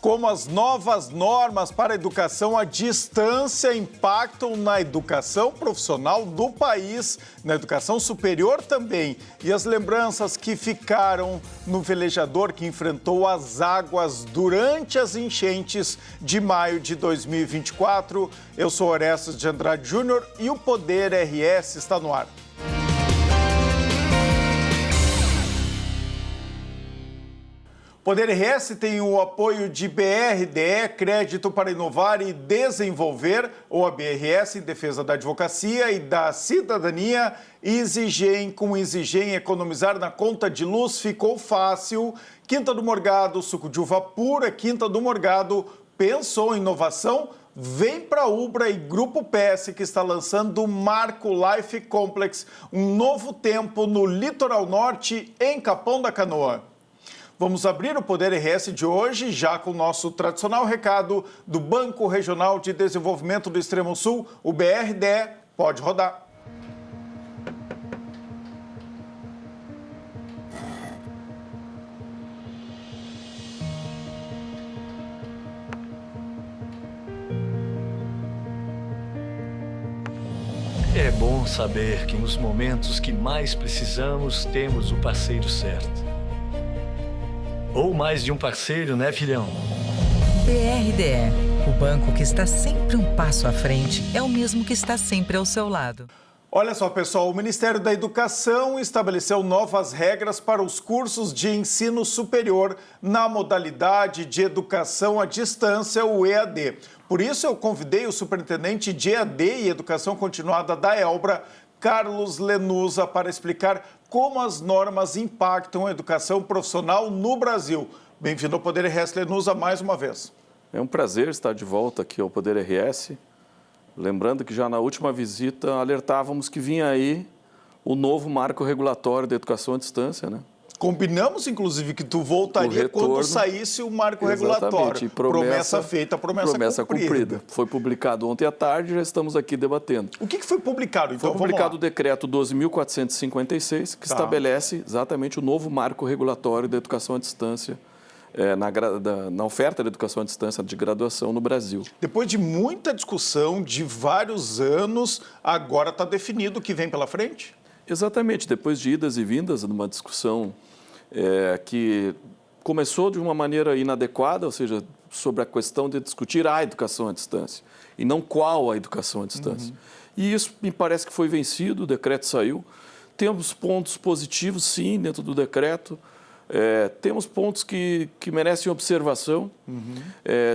como as novas normas para a educação à distância impactam na educação profissional do país, na educação superior também, e as lembranças que ficaram no velejador que enfrentou as águas durante as enchentes de maio de 2024. Eu sou Orestes de Andrade Júnior e o Poder RS está no ar. Poder RS tem o apoio de BRDE, Crédito para Inovar e Desenvolver, ou a BRS, em defesa da advocacia e da cidadania. EasyGen, com EasyGen, economizar na conta de luz ficou fácil. Quinta do Morgado, suco de uva pura. Quinta do Morgado, pensou em inovação? Vem para a Ubra e Grupo PS, que está lançando o Marco Life Complex, um novo tempo no Litoral Norte, em Capão da Canoa. Vamos abrir o Poder RS de hoje, já com o nosso tradicional recado do Banco Regional de Desenvolvimento do Extremo Sul, o BRDE. Pode rodar. É bom saber que nos momentos que mais precisamos, temos o parceiro certo. Ou mais de um parceiro, né, filhão? BRDE, o banco que está sempre um passo à frente, é o mesmo que está sempre ao seu lado. Olha só, pessoal, o Ministério da Educação estabeleceu novas regras para os cursos de ensino superior na modalidade de educação à distância, o EAD. Por isso, eu convidei o superintendente de EAD e Educação Continuada da Elbra, Carlos Lenusa, para explicar como as normas impactam a educação profissional no Brasil. Bem-vindo ao Poder RS, Lenusa, mais uma vez. É um prazer estar de volta aqui ao Poder RS. Lembrando que já na última visita alertávamos que vinha aí o novo marco regulatório da educação à distância, né? Combinamos, inclusive, que tu voltaria quando saísse o marco regulatório. Promessa feita, promessa cumprida. Foi publicado ontem à tarde e já estamos aqui debatendo. O que foi publicado, então? Foi publicado o decreto 12.456, que estabelece exatamente o novo marco regulatório da educação à distância, na oferta da educação à distância de graduação no Brasil. Depois de muita discussão, de vários anos, agora está definido o que vem pela frente? Exatamente, depois de idas e vindas numa discussão que começou de uma maneira inadequada, ou seja, sobre a questão de discutir a educação à distância e não qual a educação à distância. E isso me parece que foi vencido, o decreto saiu. Temos pontos positivos, sim, dentro do decreto. Temos pontos que merecem observação,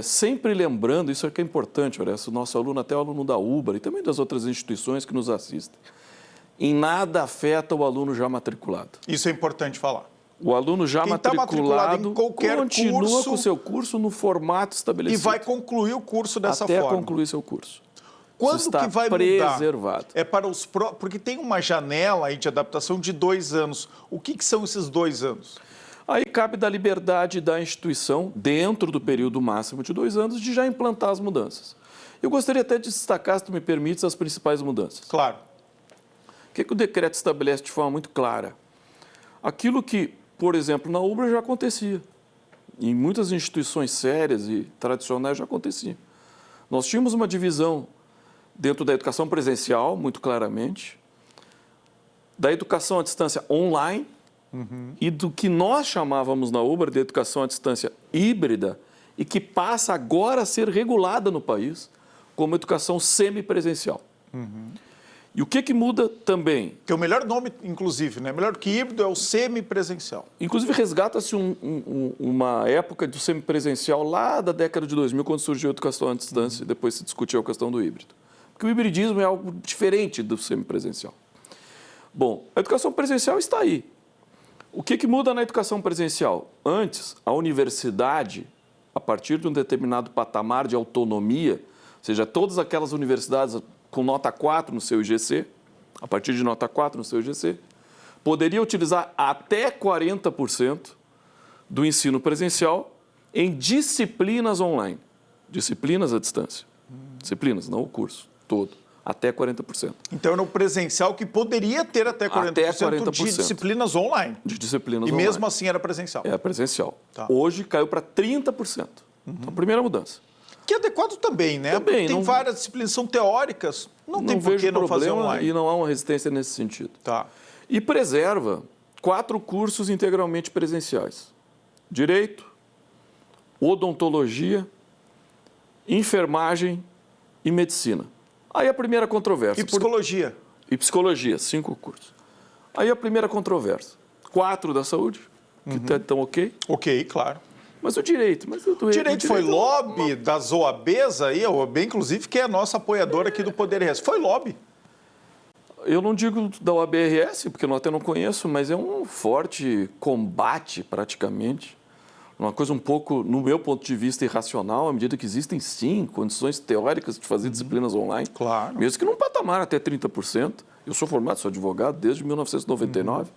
sempre lembrando, isso é que é importante, o nosso aluno, até o aluno da Ubra e também das outras instituições que nos assistem, em nada afeta o aluno já matriculado. Isso é importante falar. O aluno já matriculado em qualquer continua curso, com o seu curso no formato estabelecido. E vai concluir o curso dessa forma. Até concluir seu curso. Quando está que vai preservado. mudar? É para os porque tem uma janela aí de adaptação de 2 anos. O que são esses 2 anos? Aí cabe da liberdade da instituição, dentro do período máximo de 2 anos, de já implantar as mudanças. Eu gostaria até de destacar, se tu me permites, as principais mudanças. Claro. O que o decreto estabelece de forma muito clara? Aquilo que, por exemplo, na Ubra já acontecia. Em muitas instituições sérias e tradicionais já acontecia. Nós tínhamos uma divisão dentro da educação presencial, muito claramente, da educação à distância online e do que nós chamávamos na Ubra de educação à distância híbrida e que passa agora a ser regulada no país como educação semipresencial. E o que muda também? Que é o melhor nome, inclusive, né? Melhor que híbrido é o semipresencial. Inclusive, resgata-se uma época do semipresencial lá da década de 2000, quando surgiu a educação à distância, e depois se discutiu a questão do híbrido. Porque o hibridismo é algo diferente do semipresencial. Bom, a educação presencial está aí. O que muda na educação presencial? Antes, a universidade, a partir de um determinado patamar de autonomia, ou seja, todas aquelas universidades com nota 4 no seu IGC, a partir de nota 4 no seu IGC, poderia utilizar até 40% do ensino presencial em disciplinas online, disciplinas à distância. Disciplinas, não o curso todo, até 40%. Então, era o presencial que poderia ter até 40%, de disciplinas online. De disciplinas online. E mesmo assim era presencial. É presencial. Tá. Hoje caiu para 30%. Então, primeira mudança. Que é adequado também, né? Também, Tem várias disciplinas, são teóricas, não tem por que não fazer online. E não há uma resistência nesse sentido. Tá. E preserva 4 cursos integralmente presenciais. Direito, odontologia, enfermagem e medicina. Aí a primeira controvérsia. E psicologia. E psicologia, 5 cursos. Aí a primeira controvérsia. 4 da saúde, que estão ok. Ok, claro. Mas o direito... O direito foi lobby das OABs aí, a OAB, inclusive, que é a nossa apoiadora aqui do Poder RS. Foi lobby. Eu não digo da OAB-RS, porque eu até não conheço, mas é um forte combate, praticamente. Uma coisa um pouco, no meu ponto de vista, irracional, à medida que existem, sim, condições teóricas de fazer disciplinas online. Claro. Mesmo que num patamar até 30%. Eu sou formado, sou advogado desde 1999.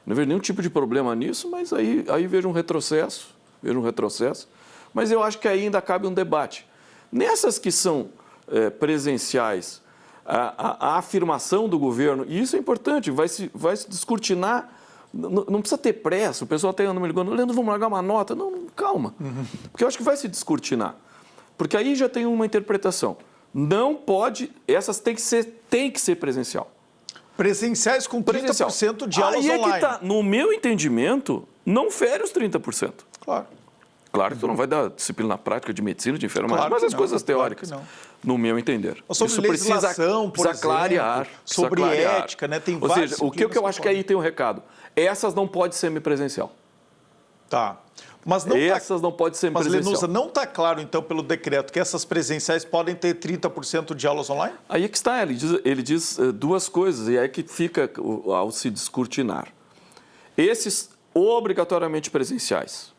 Não vejo nenhum tipo de problema nisso, mas aí vejo um retrocesso. Mas eu acho que ainda cabe um debate. Nessas que são presenciais, a afirmação do governo, e isso é importante, vai se descortinar, não precisa ter pressa, o pessoal até anda me ligando, Leandro, vamos largar uma nota. Não, calma, porque eu acho que vai se descortinar. Porque aí já tem uma interpretação. Não pode, essas tem que ser presencial. Presenciais com 30% de aulas aí online. É que tá, no meu entendimento, não fere os 30%. Claro. Claro que tu não vai dar disciplina prática de medicina, de enfermagem, Claro mas que as não, coisas claro teóricas, que não. no meu entender. Sobre Isso legislação, por precisa clarear. exemplo, sobre ética, né? Tem Ou várias seja, o que eu acho que aí tem um recado. Essas não pode ser semipresencial. Tá. Mas não Essas não podem ser Mas, presencial. Lenusa, não está claro, então, pelo decreto, que essas presenciais podem ter 30% de aulas online? Aí é que está, ele diz 2 coisas, e aí que fica ao se descortinar. Esses obrigatoriamente presenciais,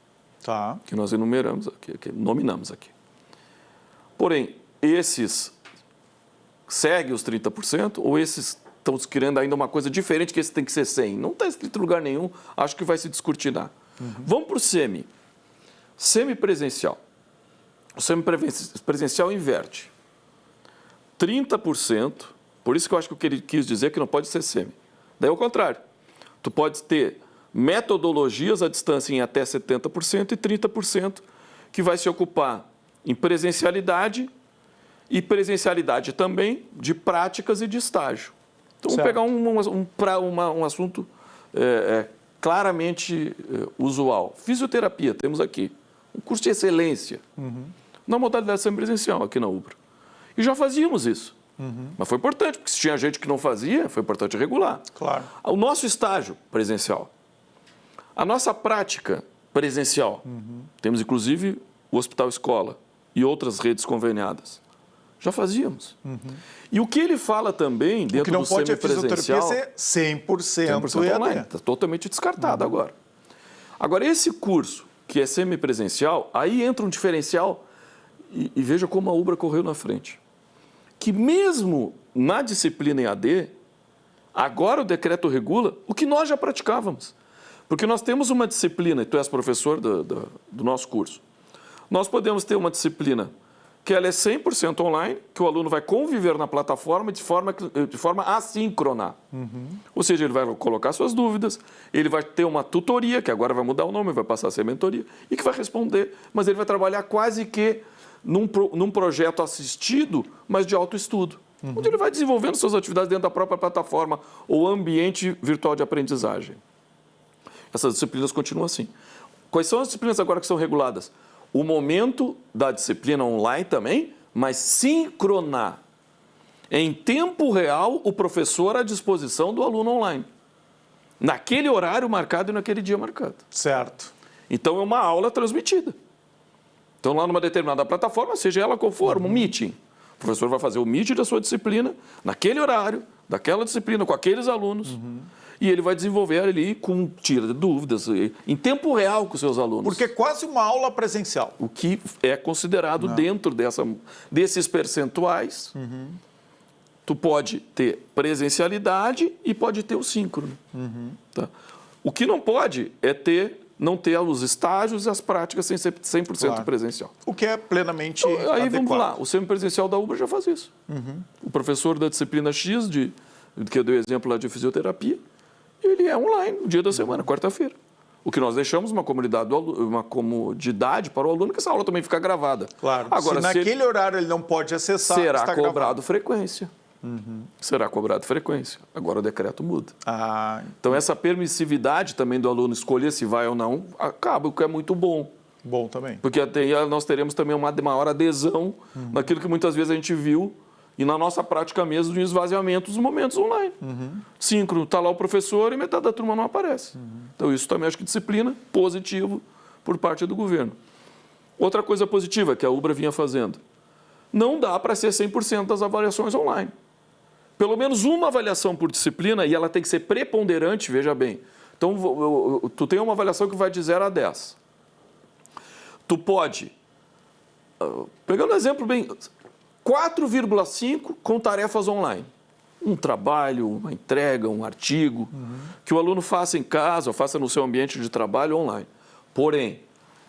Tá. que nós enumeramos aqui, que nominamos aqui. Porém, esses seguem os 30% ou esses estão querendo ainda uma coisa diferente, que esse tem que ser 100%? Não está escrito em lugar nenhum, acho que vai se descortinar. Vamos para o semipresencial. O semipresencial inverte. 30%, por isso que eu acho que ele quis dizer que não pode ser semi. Daí é o contrário. Tu pode ter metodologias à distância em até 70% e 30% que vai se ocupar em presencialidade e presencialidade também de práticas e de estágio. Então, Certo. vamos pegar um assunto claramente usual. Fisioterapia, temos aqui. Um curso de excelência. Na modalidade semipresencial aqui na UBRA. E já fazíamos isso. Mas foi importante, porque se tinha gente que não fazia, foi importante regular. Claro. O nosso estágio presencial. A nossa prática presencial. Temos, inclusive, o Hospital Escola e outras redes conveniadas. Já fazíamos. E o que ele fala também, dentro do semipresencial... O que não pode é fisioterapia ser 100% online. EAD. Está totalmente descartado agora. Agora, esse curso, que é semipresencial, aí entra um diferencial, e veja como a UBRA correu na frente. Que mesmo na disciplina EAD, agora o decreto regula o que nós já praticávamos. Porque nós temos uma disciplina, e tu és professor do nosso curso, nós podemos ter uma disciplina que ela é 100% online, que o aluno vai conviver na plataforma de forma assíncrona. Ou seja, ele vai colocar suas dúvidas, ele vai ter uma tutoria, que agora vai mudar o nome, vai passar a ser mentoria, e que vai responder, mas ele vai trabalhar quase que num projeto assistido, mas de autoestudo, onde ele vai desenvolvendo suas atividades dentro da própria plataforma ou ambiente virtual de aprendizagem. Essas disciplinas continuam assim. Quais são as disciplinas agora que são reguladas? O momento da disciplina online também, mas sincronar. Em tempo real, o professor à disposição do aluno online. Naquele horário marcado e naquele dia marcado. Certo. Então, é uma aula transmitida. Então, lá numa determinada plataforma, seja ela qual for, um meeting. O professor vai fazer o meeting da sua disciplina, naquele horário, daquela disciplina, com aqueles alunos. E ele vai desenvolver ali tira de dúvidas, em tempo real com os seus alunos. Porque é quase uma aula presencial. O que é considerado dentro desses percentuais. Tu pode ter presencialidade e pode ter o síncrono. Tá? O que não pode é não ter os estágios e as práticas sem ser 100% Claro. presencial. O que é plenamente Então, aí adequado. vamos lá, o semipresencial da UBRA já faz isso. O professor da disciplina X, que eu dei o exemplo lá de fisioterapia, ele é online, no dia da semana, quarta-feira. O que nós deixamos uma comodidade para o aluno que essa aula também fica gravada. Claro. Agora, se naquele horário ele não pode acessar, será está cobrado gravado. frequência. Será cobrado frequência. Agora o decreto muda. Então essa permissividade também do aluno escolher se vai ou não acaba, o que é muito bom. Bom também. Porque até nós teremos também uma maior adesão naquilo que muitas vezes a gente viu e na nossa prática mesmo de esvaziamento dos momentos online. Síncrono, está lá o professor e metade da turma não aparece. Então isso também acho que disciplina positivo por parte do governo. Outra coisa positiva que a UBRA vinha fazendo. Não dá para ser 100% das avaliações online. Pelo menos uma avaliação por disciplina e ela tem que ser preponderante, veja bem. Então, tu tem uma avaliação que vai de 0 a 10. Tu pode, pegando um exemplo bem, 4,5 com tarefas online. Um trabalho, uma entrega, um artigo, que o aluno faça em casa ou faça no seu ambiente de trabalho online. Porém,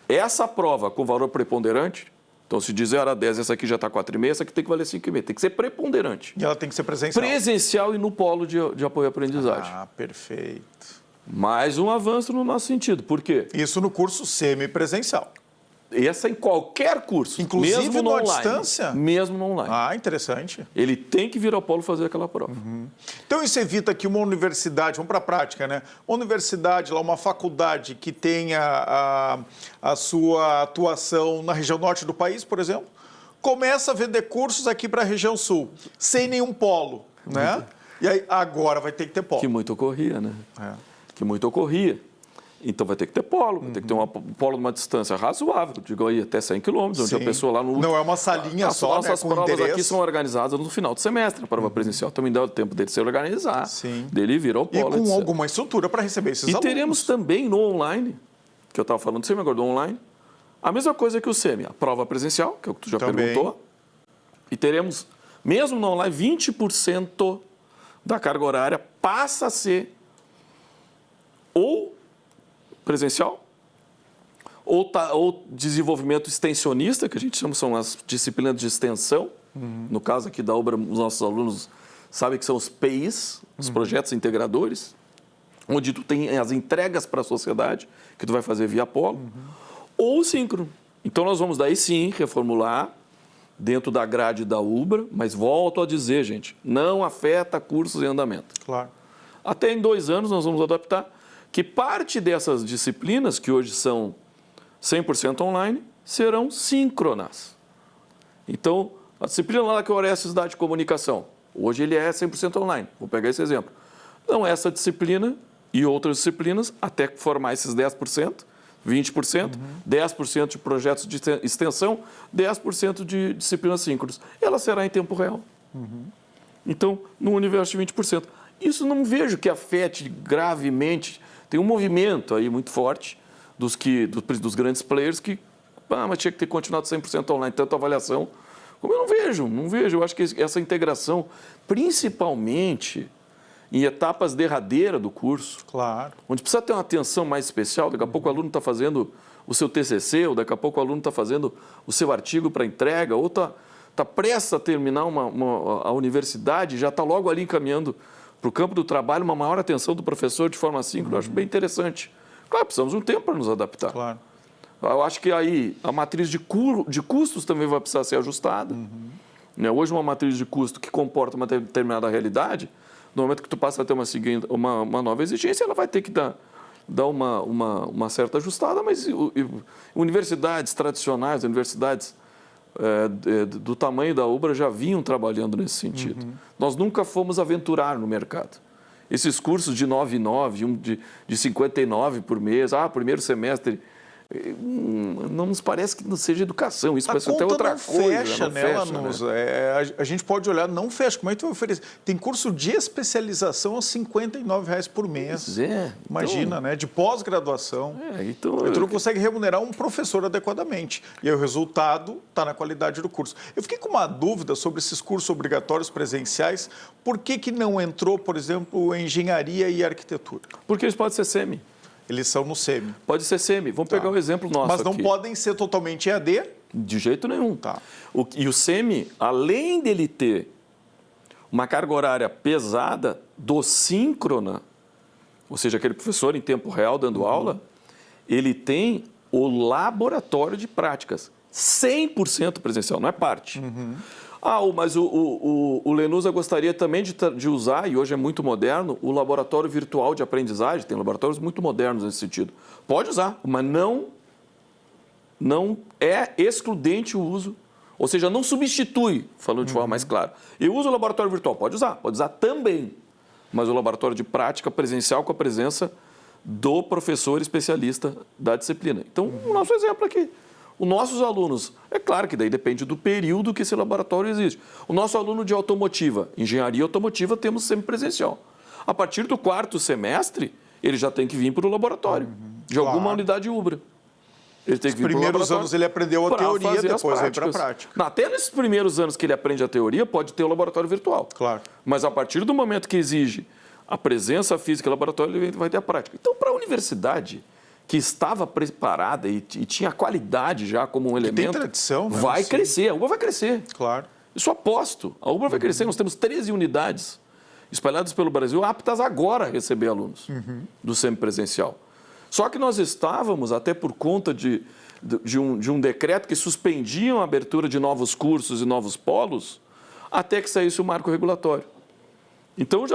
essa prova com valor preponderante, então se de 0 a 10, essa aqui já está 4,5, essa aqui tem que valer 5,5. Tem que ser preponderante. E ela tem que ser presencial. Presencial e no polo de apoio à aprendizagem. Perfeito. Mais um avanço no nosso sentido. Por quê? Isso no curso semipresencial. Essa em qualquer curso. Inclusive mesmo no online, distância? Mesmo no online. Interessante. Ele tem que vir ao polo fazer aquela prova. Então isso evita que uma universidade, vamos para a prática, né? Uma universidade, lá, uma faculdade que tenha a sua atuação na região norte do país, por exemplo, começa a vender cursos aqui para a região sul, sem nenhum polo, né? E aí agora vai ter que ter polo. Que muito ocorria, né? Que muito ocorria. Então vai ter que ter polo, vai ter que ter um polo numa distância razoável, digo aí até 100 quilômetros, onde a pessoa lá no... Não é uma salinha só, Nossas né, provas endereço. aqui são organizadas no final do semestre, a prova presencial também dá o tempo dele se organizar, dele vir ao polo, E com etc. alguma estrutura para receber esses alunos. E teremos também no online, que eu estava falando do SEMI, agora do online, a mesma coisa que o SEMI, a prova presencial, que é o que tu já perguntou, e teremos, mesmo no online, 20% da carga horária passa a ser ou presencial, ou desenvolvimento extensionista, que a gente chama, são as disciplinas de extensão. No caso aqui da UBRA, os nossos alunos sabem que são os PIs, os projetos integradores, onde tu tem as entregas para a sociedade, que tu vai fazer via polo, ou síncrono. Então nós vamos daí sim reformular dentro da grade da UBRA, mas volto a dizer, gente, não afeta cursos em andamento. Claro. Até em 2 anos nós vamos adaptar que parte dessas disciplinas, que hoje são 100% online, serão síncronas. Então, a disciplina lá que o Orestes dá de comunicação, hoje ele é 100% online. Vou pegar esse exemplo. Então, essa disciplina e outras disciplinas, até formar esses 10%, 20%, 10% de projetos de extensão, 10% de disciplinas síncronas. Ela será em tempo real. Então, no universo de 20%. Isso não vejo que afete gravemente. Tem um movimento aí muito forte dos grandes players que mas tinha que ter continuado 100% online, tanta avaliação. Como eu não vejo. Eu acho que essa integração, principalmente em etapas derradeiras do curso, onde precisa ter uma atenção mais especial, daqui a pouco o aluno está fazendo o seu TCC, ou daqui a pouco o aluno está fazendo o seu artigo para entrega, ou está prestes a terminar a universidade, já está logo ali encaminhando para o campo do trabalho, uma maior atenção do professor de forma síncrona, eu acho bem interessante. Claro, precisamos de um tempo para nos adaptar. Claro. Eu acho que aí a matriz de custos também vai precisar ser ajustada. Hoje, uma matriz de custo que comporta uma determinada realidade, no momento que tu passa a ter uma nova exigência, ela vai ter que dar uma certa ajustada, mas universidades tradicionais, universidades do tamanho da UBRA já vinham trabalhando nesse sentido. Nós nunca fomos aventurar no mercado. Esses cursos de 9,9, de 59 por mês, primeiro semestre, não nos parece que não seja educação, isso parece até outra coisa. A gente pode olhar, não fecha. Como é que tu vai oferecer? Tem curso de especialização a R$ 59,00 por mês. Imagina, né? De pós-graduação. Então, tu não consegue remunerar um professor adequadamente. E aí o resultado está na qualidade do curso. Eu fiquei com uma dúvida sobre esses cursos obrigatórios presenciais. Por que não entrou, por exemplo, engenharia e arquitetura? Porque eles podem ser semi. Eles são no SEMI. Pode ser SEMI. Vamos pegar um exemplo nosso Mas não aqui. podem ser totalmente EAD? De jeito nenhum. E o SEMI, além dele ter uma carga horária pesada do síncrona, ou seja, aquele professor em tempo real dando aula, ele tem o laboratório de práticas, 100% presencial, não é parte. Mas o Lenusa gostaria também de usar, e hoje é muito moderno, o laboratório virtual de aprendizagem. Tem laboratórios muito modernos nesse sentido. Pode usar, mas não é excludente o uso, ou seja, não substitui, falando de forma mais clara. Eu uso o laboratório virtual, pode usar também, mas o laboratório de prática presencial com a presença do professor especialista da disciplina. Então, o nosso exemplo aqui. Os nossos alunos, é claro que daí depende do período que esse laboratório existe. O nosso aluno de automotiva, engenharia automotiva, temos semipresencial. A partir do 4º semestre, ele já tem que vir para o laboratório, de alguma unidade Ubra. Ele tem que vir para o laboratório. Nos primeiros anos ele aprendeu a teoria, depois vem para a prática. Até nesses primeiros anos que ele aprende a teoria, pode ter o laboratório virtual. Claro. Mas a partir do momento que exige a presença física no laboratório, ele vai ter a prática. Então, para a universidade, que estava preparada e tinha qualidade já como um elemento, tem tradição, né? Vai crescer, a UBRA vai crescer. Claro. Isso aposto. A UBRA vai crescer. Nós temos 13 unidades espalhadas pelo Brasil, aptas agora a receber alunos do semipresencial. Só que nós estávamos, até por conta de um decreto que suspendiam a abertura de novos cursos e novos polos, até que saísse o marco regulatório. Então,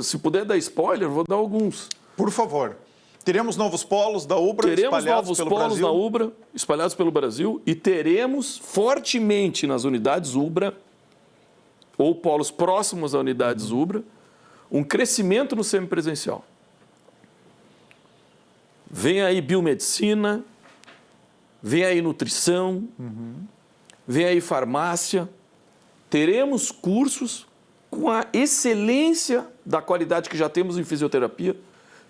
se puder dar spoiler, vou dar alguns. Por favor. Teremos novos polos da UBRA espalhados pelo Brasil? Teremos novos polos da UBRA espalhados pelo Brasil e teremos fortemente nas unidades UBRA ou polos próximos a unidades UBRA um crescimento no semipresencial. Vem aí biomedicina, vem aí nutrição, vem aí farmácia. Teremos cursos com a excelência da qualidade que já temos em fisioterapia,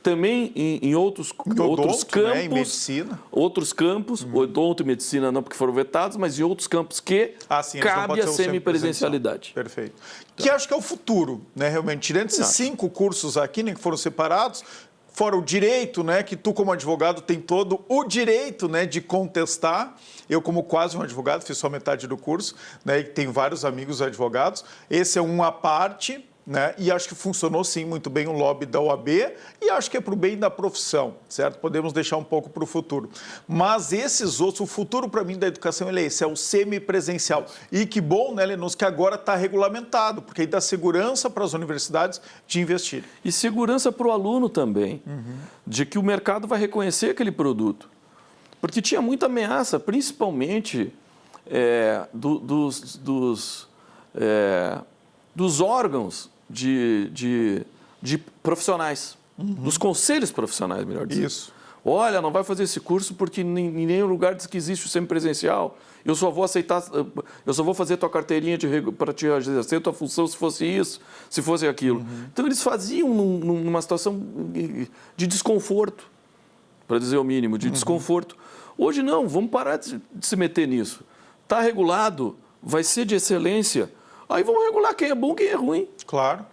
também em outros campos, né? Em medicina. Outros campos, odonto e medicina não porque foram vetados, mas em outros campos que cabe a semipresencialidade. Perfeito. Então, que acho que é o futuro, né? Realmente, tirando esses 5 cursos aqui, né, que foram separados, fora o direito, né, que tu como advogado tem todo o direito, né, de contestar. Eu, como quase um advogado, fiz só metade do curso, né, e tenho vários amigos advogados. Esse é uma parte, né, e acho que funcionou sim muito bem o lobby da OAB e acho que é para o bem da profissão, certo? Podemos deixar um pouco para o futuro. Mas esses outros, o futuro para mim da educação é esse, é o semipresencial. E que bom, né, Lenus, que agora está regulamentado, porque aí dá segurança para as universidades de investir. E segurança para o aluno também, de que o mercado vai reconhecer aquele produto. Porque tinha muita ameaça, principalmente dos órgãos de profissionais, dos conselhos profissionais, melhor dizendo. Isso. Olha, não vai fazer esse curso porque em nenhum lugar diz que existe o semipresencial. Eu só vou aceitar, eu só vou fazer tua carteirinha para te exercer tua função se fosse isso, se fosse aquilo. Então eles faziam numa situação de desconforto, para dizer o mínimo, de desconforto. Hoje não, vamos parar de se meter nisso. Está regulado, vai ser de excelência. Aí vamos regular quem é bom e quem é ruim. Claro.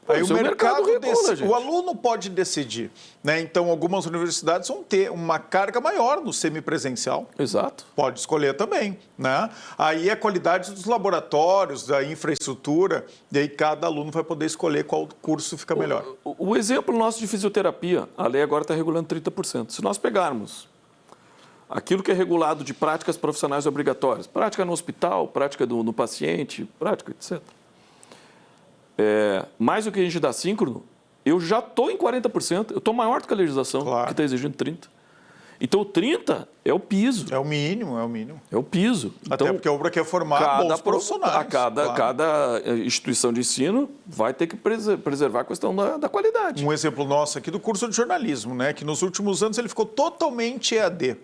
Aí o mercado regula, o aluno pode decidir, né? Então, algumas universidades vão ter uma carga maior no semipresencial. Exato. Pode escolher também, né? Aí a qualidade dos laboratórios, da infraestrutura, e aí cada aluno vai poder escolher qual curso fica melhor. O exemplo nosso de fisioterapia, a lei agora está regulando 30%. Se nós pegarmos aquilo que é regulado de práticas profissionais obrigatórias, prática no hospital, prática no paciente, prática, etc. Mais do que a gente dá síncrono, eu já estou em 40%, eu estou maior do que a legislação, que está exigindo 30%. Então, o 30% é o piso. É o mínimo, é o mínimo. É o piso. Até porque a UBRA quer formar bons profissionais. Cada instituição de ensino vai ter que preservar a questão da qualidade. Um exemplo nosso aqui do curso de jornalismo, né, que nos últimos anos ele ficou totalmente EAD.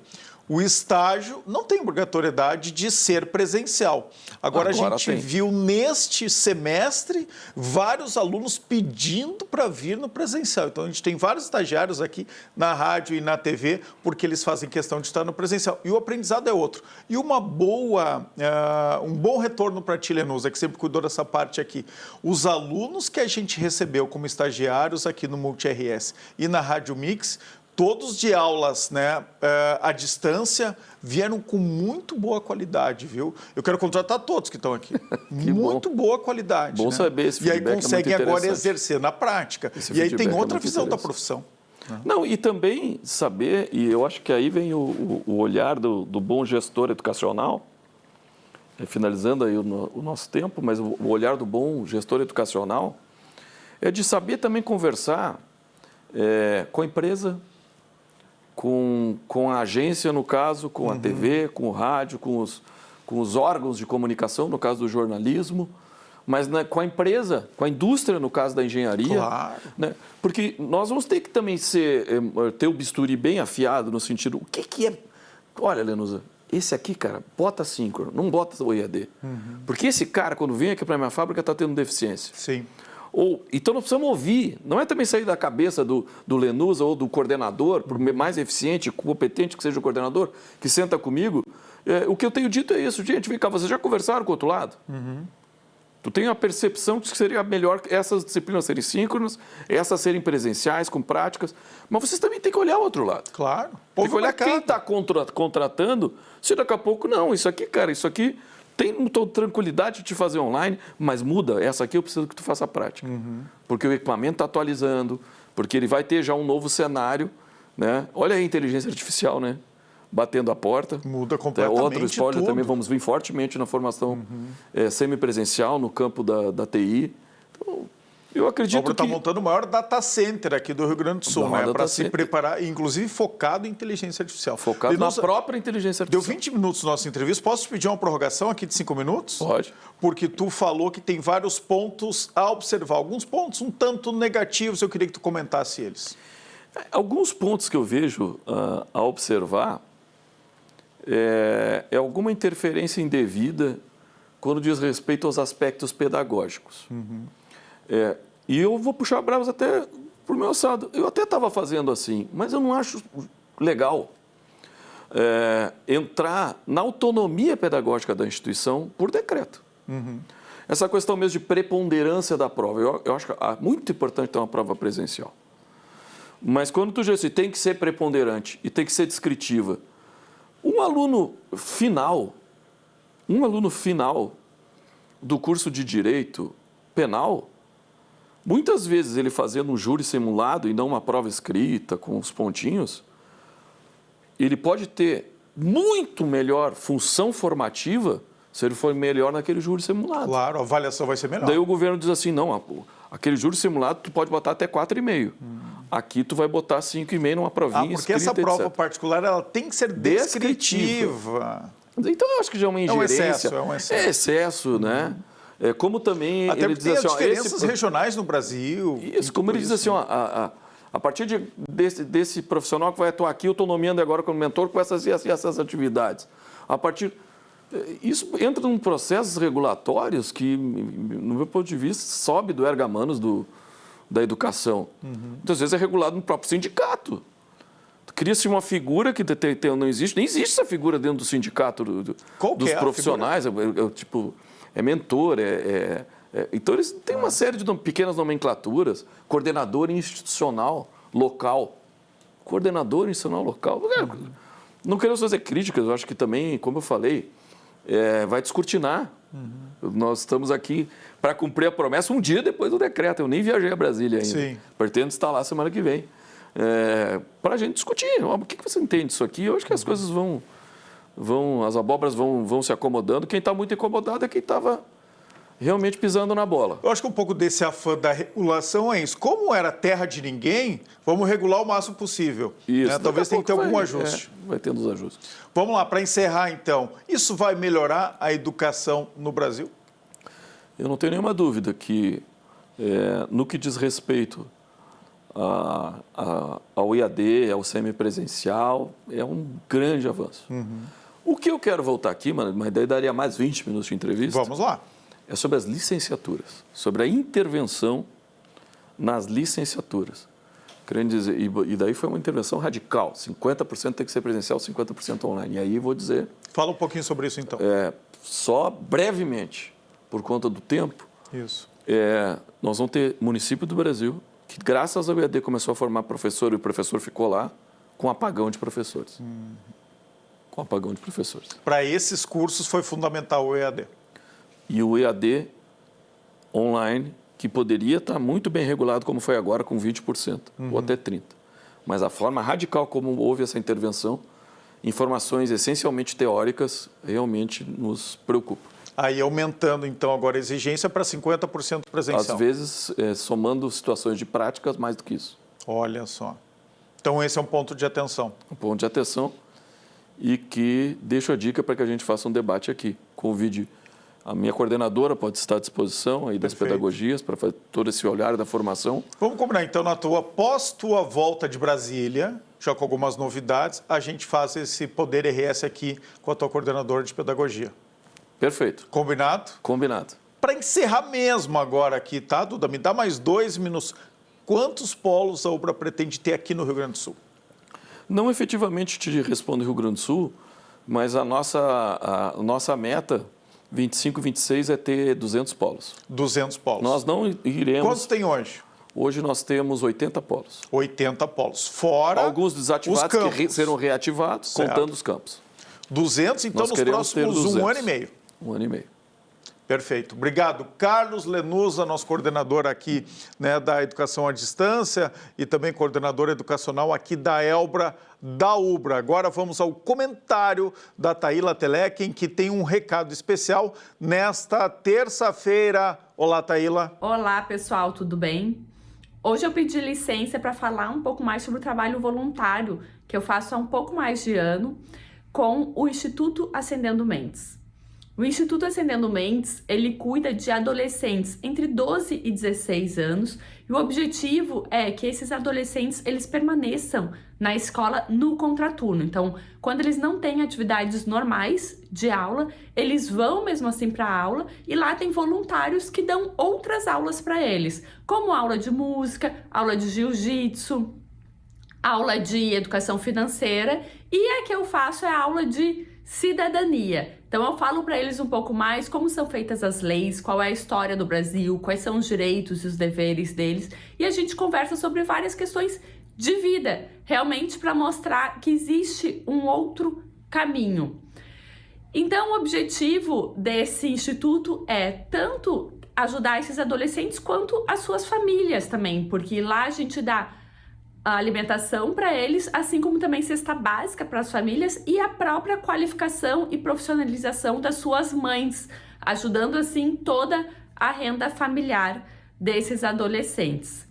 O estágio não tem obrigatoriedade de ser presencial. Agora a gente viu neste semestre vários alunos pedindo para vir no presencial. Então a gente tem vários estagiários aqui na rádio e na TV porque eles fazem questão de estar no presencial. E o aprendizado é outro. E um bom retorno para a ti, Lenusa, que sempre cuidou dessa parte aqui. Os alunos que a gente recebeu como estagiários aqui no Multi-RS e na Rádio Mix, todos de aulas, né, à distância, vieram com muito boa qualidade, viu? Eu quero contratar todos que estão aqui. Muito boa qualidade. Bom, né? Saber esse feedback. E aí conseguem agora exercer na prática. E aí tem outra visão da profissão. né? Não, e também saber, e eu acho que aí vem o olhar do bom gestor educacional, finalizando aí o nosso tempo, mas o olhar do bom gestor educacional é de saber também conversar com a empresa, com a agência, no caso, com a TV, com o rádio, com os órgãos de comunicação, no caso do jornalismo, mas com a empresa, com a indústria, no caso da engenharia. Claro. Né? Porque nós vamos ter que também ter o bisturi bem afiado no sentido, o que é... Olha, Lenusa, esse aqui, cara, bota síncrono, não bota o EAD. Porque esse cara, quando vem aqui para a minha fábrica, está tendo deficiência. Sim. Então nós precisamos ouvir, não é também sair da cabeça do Lenusa ou do coordenador, por mais eficiente, competente que seja o coordenador, que senta comigo. O que eu tenho dito é isso, gente, vem cá, vocês já conversaram com o outro lado? Tu tem a percepção de que seria melhor essas disciplinas serem síncronas, essas serem presenciais, com práticas, mas vocês também têm que olhar o outro lado. Claro. Tem que olhar quem está contratando, se daqui a pouco, não, isso aqui, cara, isso aqui tem tranquilidade de te fazer online, mas muda, essa aqui eu preciso que tu faça a prática. Porque o equipamento está atualizando, porque ele vai ter já um novo cenário, né? Olha aí a inteligência artificial, né? Batendo a porta. Muda completamente outro spoiler tudo. também, vamos vir fortemente na formação semipresencial no campo da TI. Então, eu acredito que... está montando o maior data center aqui do Rio Grande do Sul, né? Para se preparar, inclusive focado em inteligência artificial. Focado na própria inteligência artificial. Deu 20 minutos nossa entrevista. Posso pedir uma prorrogação aqui de 5 minutos? Pode. Porque tu falou que tem vários pontos a observar. Alguns pontos um tanto negativos, eu queria que tu comentasse eles. Alguns pontos que eu vejo a observar é alguma interferência indevida quando diz respeito aos aspectos pedagógicos. E eu vou puxar bravos até para o meu assado. Eu até estava fazendo assim, mas eu não acho legal entrar na autonomia pedagógica da instituição por decreto. Essa questão mesmo de preponderância da prova. Eu acho que é muito importante ter uma prova presencial. Mas quando tu diz assim, tem que ser preponderante e tem que ser descritiva, um aluno final do curso de Direito Penal, muitas vezes ele fazendo um júri simulado e não uma prova escrita com os pontinhos, ele pode ter muito melhor função formativa se ele for melhor naquele júri simulado. Claro, a avaliação vai ser melhor. Daí o governo diz assim, não, aquele júri simulado tu pode botar até 4,5. Aqui tu vai botar 5,5 numa provinha escrita, porque essa prova etc. particular ela tem que ser descritiva. Então eu acho que já é uma ingerência. É um excesso. É excesso, né? Como também até ele porque diz assim, tem as diferenças regionais no Brasil. Isso, como ele diz assim, a partir desse profissional que vai atuar aqui, eu estou nomeando agora como mentor com essas e essas atividades. Isso entra em processos regulatórios que, no meu ponto de vista, sobe do erga manus da educação. Muitas vezes é regulado no próprio sindicato. Cria-se uma figura que não existe, nem existe essa figura dentro do sindicato dos profissionais. É mentor, então eles têm uma série de pequenas nomenclaturas. Coordenador institucional local. Coordenador institucional local. Não queremos fazer críticas, eu acho que também, como eu falei, vai descortinar. Nós estamos aqui para cumprir a promessa um dia depois do decreto. Eu nem viajei a Brasília ainda. Sim. Pretendo estar lá semana que vem. Para a gente discutir. O que você entende disso aqui? Eu acho que as coisas as abóboras vão se acomodando. Quem está muito incomodado é quem estava realmente pisando na bola. Eu acho que um pouco desse afã da regulação é isso. Como era terra de ninguém, vamos regular o máximo possível. Isso. Talvez tenha que ter algum ajuste. Vai tendo os ajustes. Vamos lá, para encerrar então. Isso vai melhorar a educação no Brasil? Eu não tenho nenhuma dúvida que, no que diz respeito ao IAD, ao semipresencial, é um grande avanço. O que eu quero voltar aqui, mas daí daria mais 20 minutos de entrevista. Vamos lá. É sobre as licenciaturas, sobre a intervenção nas licenciaturas. Querendo dizer, e daí foi uma intervenção radical, 50% tem que ser presencial, 50% online. E aí vou dizer... Fala um pouquinho sobre isso então. Só brevemente, por conta do tempo, isso. Nós vamos ter município do Brasil que, graças ao EAD, começou a formar professor e o professor ficou lá com apagão de professores. Com apagão de professores. Para esses cursos foi fundamental o EAD. E o EAD online, que poderia estar muito bem regulado, como foi agora, com 20%, ou até 30%. Mas a forma radical como houve essa intervenção, informações essencialmente teóricas, realmente nos preocupa. Aí aumentando, então, agora a exigência para 50% presencial. Às vezes, somando situações de práticas, mais do que isso. Olha só. Então, esse é um ponto de atenção. Um ponto de atenção e que deixo a dica para que a gente faça um debate aqui. Convide a minha coordenadora, pode estar à disposição aí das pedagogias para fazer todo esse olhar da formação. Vamos combinar, então, pós tua volta de Brasília, já com algumas novidades, a gente faz esse Poder RS aqui com a tua coordenadora de pedagogia. Perfeito. Combinado? Combinado. Para encerrar mesmo agora aqui, tá, Duda? Me dá mais 2 minutos. Quantos polos a UBRA pretende ter aqui no Rio Grande do Sul? Não efetivamente te respondo Rio Grande do Sul, mas a nossa meta, 25, 26, é ter 200 polos. 200 polos. Nós não iremos... Quantos tem hoje? Hoje nós temos 80 polos. 80 polos. Fora alguns desativados que serão reativados, certo, contando os campos. 200, então, nos próximos 1 ano e meio. 1 ano e meio. Perfeito. Obrigado. Carlos Lenusa, nosso coordenador aqui, né, da Educação à Distância e também coordenador educacional aqui da Elbra, da UBRA. Agora vamos ao comentário da Taíla Telequem, que tem um recado especial nesta terça-feira. Olá, Taíla. Olá, pessoal, tudo bem? Hoje eu pedi licença para falar um pouco mais sobre o trabalho voluntário que eu faço há um pouco mais de ano com o Instituto Acendendo Mentes. O Instituto Acendendo Mentes, ele cuida de adolescentes entre 12 e 16 anos e o objetivo é que esses adolescentes eles permaneçam na escola no contraturno. Então, quando eles não têm atividades normais de aula, eles vão mesmo assim para a aula e lá tem voluntários que dão outras aulas para eles, como aula de música, aula de jiu-jitsu, aula de educação financeira e a que eu faço é a aula de cidadania. Então eu falo para eles um pouco mais como são feitas as leis, qual é a história do Brasil, quais são os direitos e os deveres deles e a gente conversa sobre várias questões de vida, realmente para mostrar que existe um outro caminho. Então o objetivo desse instituto é tanto ajudar esses adolescentes quanto as suas famílias também, porque lá a gente dá a alimentação para eles, assim como também cesta básica para as famílias e a própria qualificação e profissionalização das suas mães, ajudando assim toda a renda familiar desses adolescentes.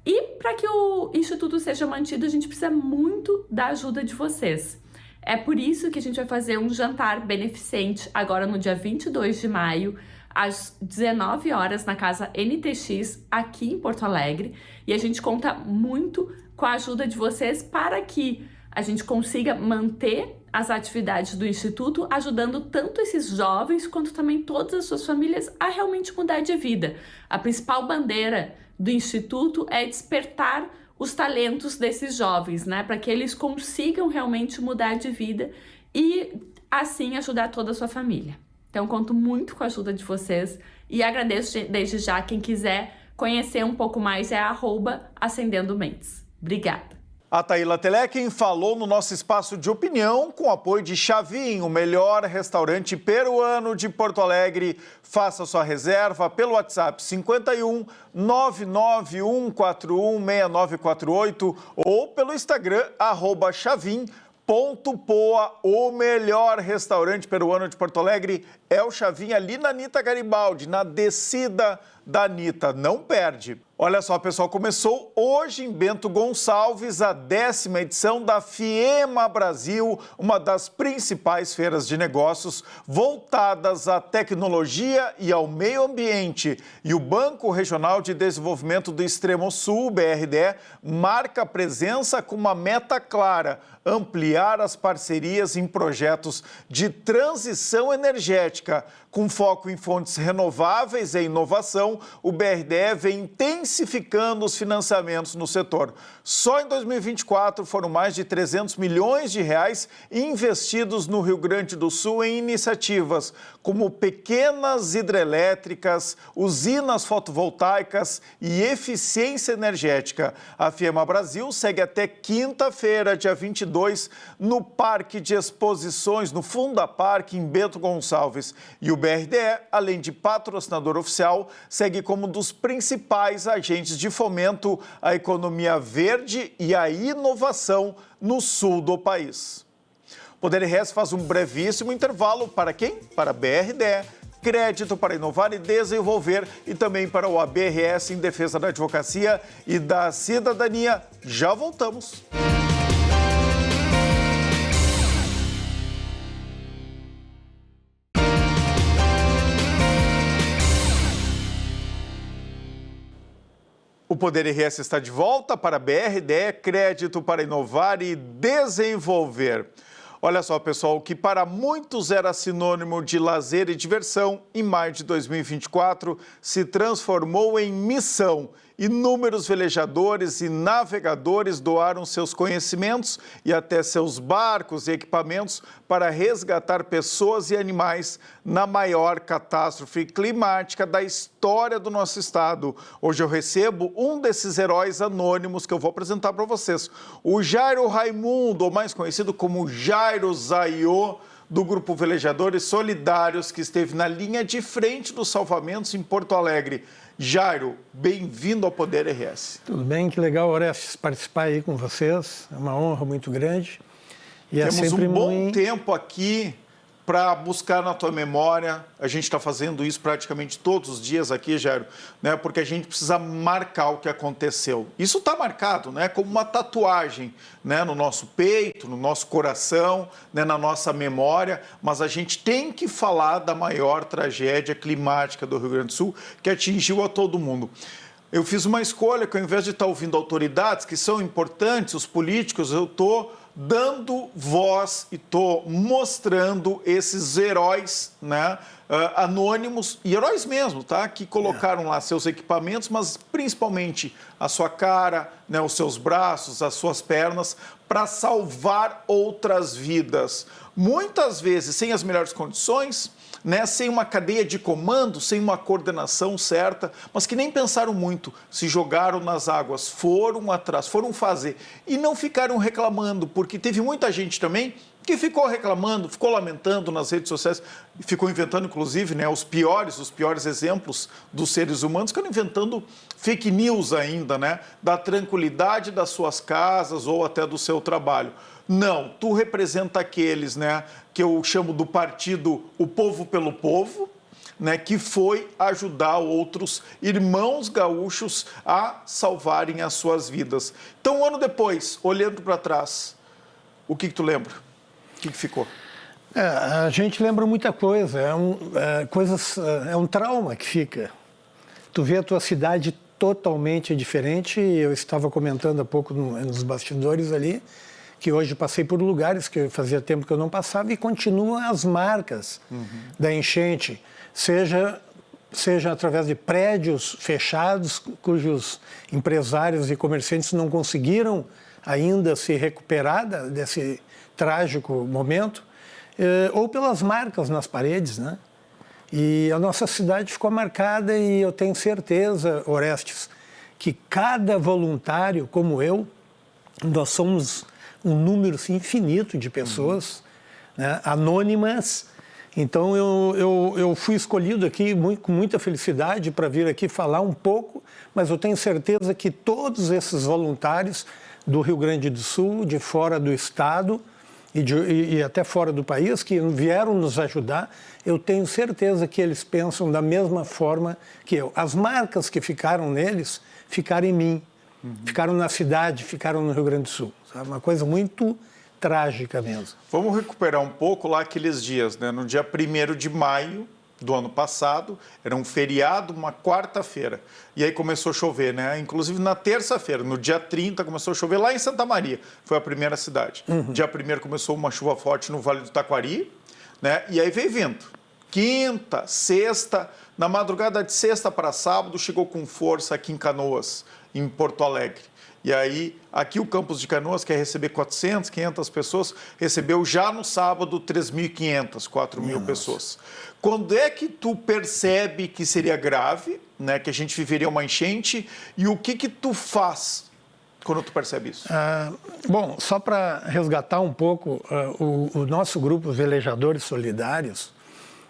E para que o Instituto seja mantido, a gente precisa muito da ajuda de vocês. É por isso que a gente vai fazer um jantar beneficente agora no dia 22 de maio, às 19 horas, na Casa NTX, aqui em Porto Alegre. E a gente conta muito com a ajuda de vocês para que a gente consiga manter as atividades do Instituto, ajudando tanto esses jovens quanto também todas as suas famílias a realmente mudar de vida. A principal bandeira do Instituto é despertar os talentos desses jovens, né? Para que eles consigam realmente mudar de vida e assim ajudar toda a sua família. Então, conto muito com a ajuda de vocês e agradeço desde já. Quem quiser conhecer um pouco mais é @acendendo-mentes. Obrigada. A Taíla Telequem falou no nosso espaço de opinião com o apoio de Chavin, o melhor restaurante peruano de Porto Alegre. Faça sua reserva pelo WhatsApp 51 99141 6948 ou pelo Instagram @chavin.poa. O melhor restaurante peruano de Porto Alegre é o Chavin, ali na Anita Garibaldi, na descida da Anitta. Não perde. Olha só, pessoal, começou hoje em Bento Gonçalves a 10ª edição da FIEMA Brasil, uma das principais feiras de negócios voltadas à tecnologia e ao meio ambiente. E o Banco Regional de Desenvolvimento do Extremo Sul, BRDE, marca presença com uma meta clara: ampliar as parcerias em projetos de transição energética. Com foco em fontes renováveis e inovação, o BRDE vem intensificando os financiamentos no setor. Só em 2024 foram mais de 300 milhões de reais investidos no Rio Grande do Sul em iniciativas como pequenas hidrelétricas, usinas fotovoltaicas e eficiência energética. A FIEMA Brasil segue até quinta-feira, dia 22, no Parque de Exposições, no Fundaparque, em Bento Gonçalves. E o BRDE, além de patrocinador oficial, segue como um dos principais agentes agentes de fomento à economia verde e à inovação no sul do país. O Poder RS faz um brevíssimo intervalo para quem? Para a BRDE, Crédito para Inovar e Desenvolver, e também para o ABRS em Defesa da Advocacia e da Cidadania. Já voltamos. O Poder RS está de volta para a BRDE, Crédito para Inovar e Desenvolver. Olha só, pessoal, o que para muitos era sinônimo de lazer e diversão, em maio de 2024 se transformou em missão. Inúmeros velejadores e navegadores doaram seus conhecimentos e até seus barcos e equipamentos para resgatar pessoas e animais na maior catástrofe climática da história do nosso estado. Hoje eu recebo um desses heróis anônimos que eu vou apresentar para vocês. O Jairo Raimundo, ou mais conhecido como Jairo Zaiô, do Grupo Velejadores Solidários, que esteve na linha de frente dos salvamentos em Porto Alegre. Jairo, bem-vindo ao Poder RS. Tudo bem, que legal, Orestes, participar aí com vocês. É uma honra muito grande. E temos sempre um bom tempo aqui para buscar na tua memória. A gente está fazendo isso praticamente todos os dias aqui, Jairo, né? Porque a gente precisa marcar o que aconteceu. Isso está marcado, né? Como uma tatuagem, né? No nosso peito, no nosso coração, né? Na nossa memória. Mas a gente tem que falar da maior tragédia climática do Rio Grande do Sul, que atingiu a todo mundo. Eu fiz uma escolha que, ao invés de estar ouvindo autoridades que são importantes, os políticos, eu estou dando voz e estou mostrando esses heróis, né, anônimos, e heróis mesmo, tá? Que colocaram lá seus equipamentos, mas principalmente a sua cara, né, os seus braços, as suas pernas, para salvar outras vidas. Muitas vezes sem as melhores condições, né, sem uma cadeia de comando, sem uma coordenação certa, mas que nem pensaram muito, se jogaram nas águas, foram atrás, foram fazer e não ficaram reclamando, porque teve muita gente também que ficou reclamando, ficou lamentando nas redes sociais, ficou inventando, inclusive, né, os piores exemplos dos seres humanos, ficaram inventando fake news ainda, né, da tranquilidade das suas casas ou até do seu trabalho. Não, tu representa aqueles, né, que eu chamo do partido O Povo pelo Povo, né, que foi ajudar outros irmãos gaúchos a salvarem as suas vidas. Então, um ano depois, olhando para trás, o que tu lembra? O que ficou? A gente lembra muita coisa, é um trauma que fica. Tu vê a tua cidade totalmente diferente, eu estava comentando há pouco nos bastidores ali, que hoje passei por lugares que fazia tempo que eu não passava e continuam as marcas da enchente, seja através de prédios fechados, cujos empresários e comerciantes não conseguiram ainda se recuperar desse trágico momento, ou pelas marcas nas paredes, né? E a nossa cidade ficou marcada e eu tenho certeza, Orestes, que cada voluntário como eu, nós somos um número assim, infinito de pessoas, né, anônimas. Então, eu fui escolhido aqui com muita felicidade para vir aqui falar um pouco, mas eu tenho certeza que todos esses voluntários do Rio Grande do Sul, de fora do estado e até fora do país, que vieram nos ajudar, eu tenho certeza que eles pensam da mesma forma que eu. As marcas que ficaram neles, ficaram em mim. Ficaram na cidade, ficaram no Rio Grande do Sul. Sabe? Uma coisa muito trágica mesmo. Vamos recuperar um pouco lá aqueles dias, né? No dia 1º de maio do ano passado, era um feriado, uma quarta-feira. E aí começou a chover, né? Inclusive na terça-feira, no dia 30, começou a chover lá em Santa Maria. Foi a primeira cidade. Dia 1º começou uma chuva forte no Vale do Taquari, né? E aí veio vento. Quinta, sexta, na madrugada de sexta para sábado, chegou com força aqui em Canoas, em Porto Alegre. E aí, aqui o campus de Canoas quer receber 400, 500 pessoas, recebeu já no sábado 3.500, 4.000 pessoas. Quando é que tu percebe que seria grave, né, que a gente viveria uma enchente, e o que tu faz quando tu percebe isso? Bom, só para resgatar um pouco, o nosso grupo Velejadores Solidários,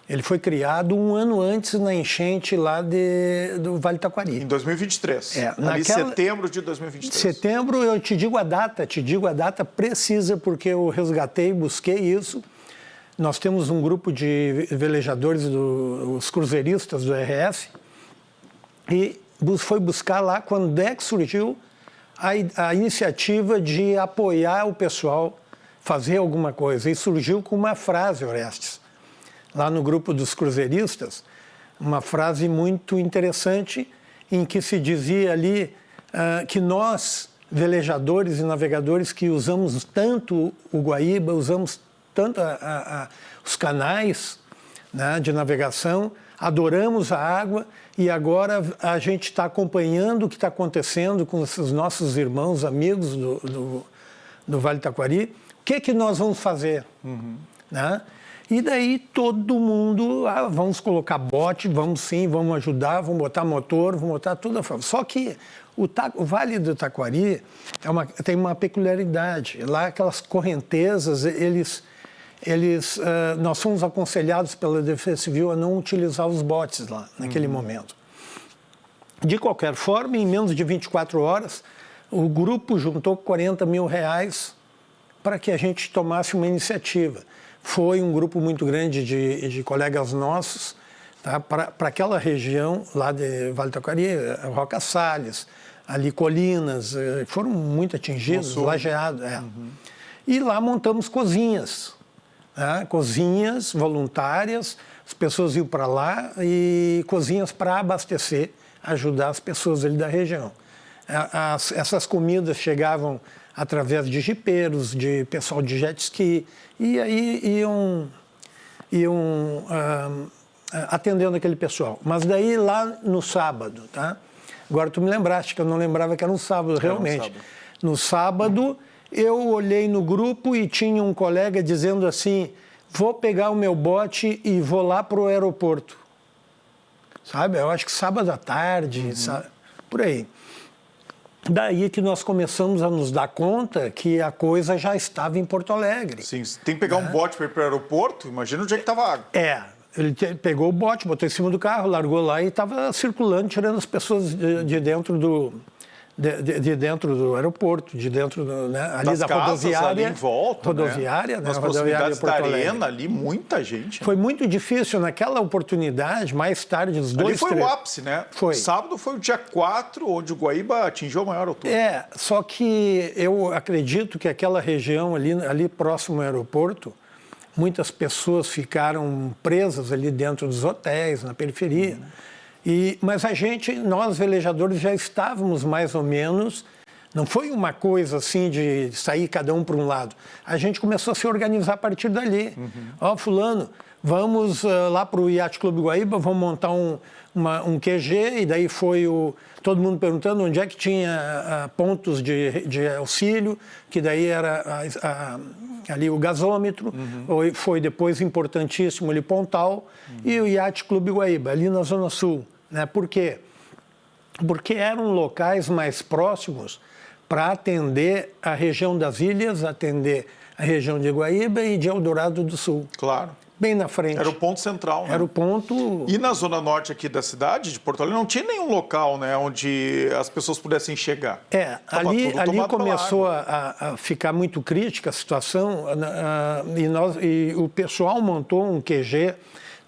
Ele foi criado um ano antes na enchente lá do Vale Taquari. Em 2023. Ali setembro de 2023. Setembro, eu te digo a data precisa, porque eu resgatei, busquei isso. Nós temos um grupo de velejadores, os cruzeiristas do RS, e foi buscar lá quando é que surgiu a iniciativa de apoiar o pessoal, fazer alguma coisa. E surgiu com uma frase, Orestes, lá no grupo dos cruzeiristas, uma frase muito interessante, em que se dizia ali que nós, velejadores e navegadores que usamos tanto o Guaíba, usamos tanto os canais, né, de navegação, adoramos a água, e agora a gente está acompanhando o que está acontecendo com esses nossos irmãos, amigos do Vale Taquari. O que nós vamos fazer? Né? E daí todo mundo, vamos colocar bote, vamos sim, vamos ajudar, vamos botar motor, vamos botar tudo a favor. Só que o Vale do Taquari tem uma peculiaridade. Lá aquelas correntezas, nós fomos aconselhados pela Defesa Civil a não utilizar os botes lá, naquele momento. De qualquer forma, em menos de 24 horas, o grupo juntou R$40 mil para que a gente tomasse uma iniciativa. Foi um grupo muito grande de colegas nossos, tá, para aquela região lá de Vale do Taquari, Roca Salles, ali Colinas, foram muito atingidos, lajeados. E lá montamos cozinhas. Cozinhas voluntárias, as pessoas iam para lá, e cozinhas para abastecer, ajudar as pessoas ali da região. Essas comidas chegavam através de jipeiros, de pessoal de jet ski, e aí iam atendendo aquele pessoal. Mas daí lá no sábado, tá? Agora tu me lembraste, que eu não lembrava que era um sábado, realmente. No sábado, eu olhei no grupo e tinha um colega dizendo assim, vou pegar o meu bote e vou lá para o aeroporto. Sabe? Eu acho que sábado à tarde, sabe? Por aí. Daí que nós começamos a nos dar conta que a coisa já estava em Porto Alegre. Sim, tem que pegar um bote para ir para o aeroporto, imagina onde é que estava a água. Ele pegou o bote, botou em cima do carro, largou lá e estava circulando, tirando as pessoas de dentro do aeroporto, de dentro ali da rodoviária. Ali em volta, rodoviária, nas proximidades da arena, ali muita gente. Foi muito difícil naquela oportunidade, mais tarde, os dois... Ali foi o ápice, né? Foi. Sábado foi o dia 4, onde o Guaíba atingiu a maior altura. Só que eu acredito que aquela região ali próximo ao aeroporto, muitas pessoas ficaram presas ali dentro dos hotéis, na periferia. Mas nós velejadores já estávamos mais ou menos, não foi uma coisa assim de sair cada um para um lado. A gente começou a se organizar a partir dali. Fulano, vamos lá para o Yacht Clube Guaíba, vamos montar um QG, e daí foi todo mundo perguntando onde é que tinha pontos de auxílio, que daí era ali o gasômetro, foi depois importantíssimo ali Pontal, e o Yacht Clube Guaíba, ali na Zona Sul. Né? Por quê? Porque eram locais mais próximos para atender a região das ilhas, atender a região de Guaíba e de Eldorado do Sul. Claro. Bem na frente. Era o ponto central, né? Era o ponto... E na zona norte aqui da cidade, de Porto Alegre, não tinha nenhum local, né, onde as pessoas pudessem chegar. Ali começou a ficar muito crítica a situação, e o pessoal montou um QG.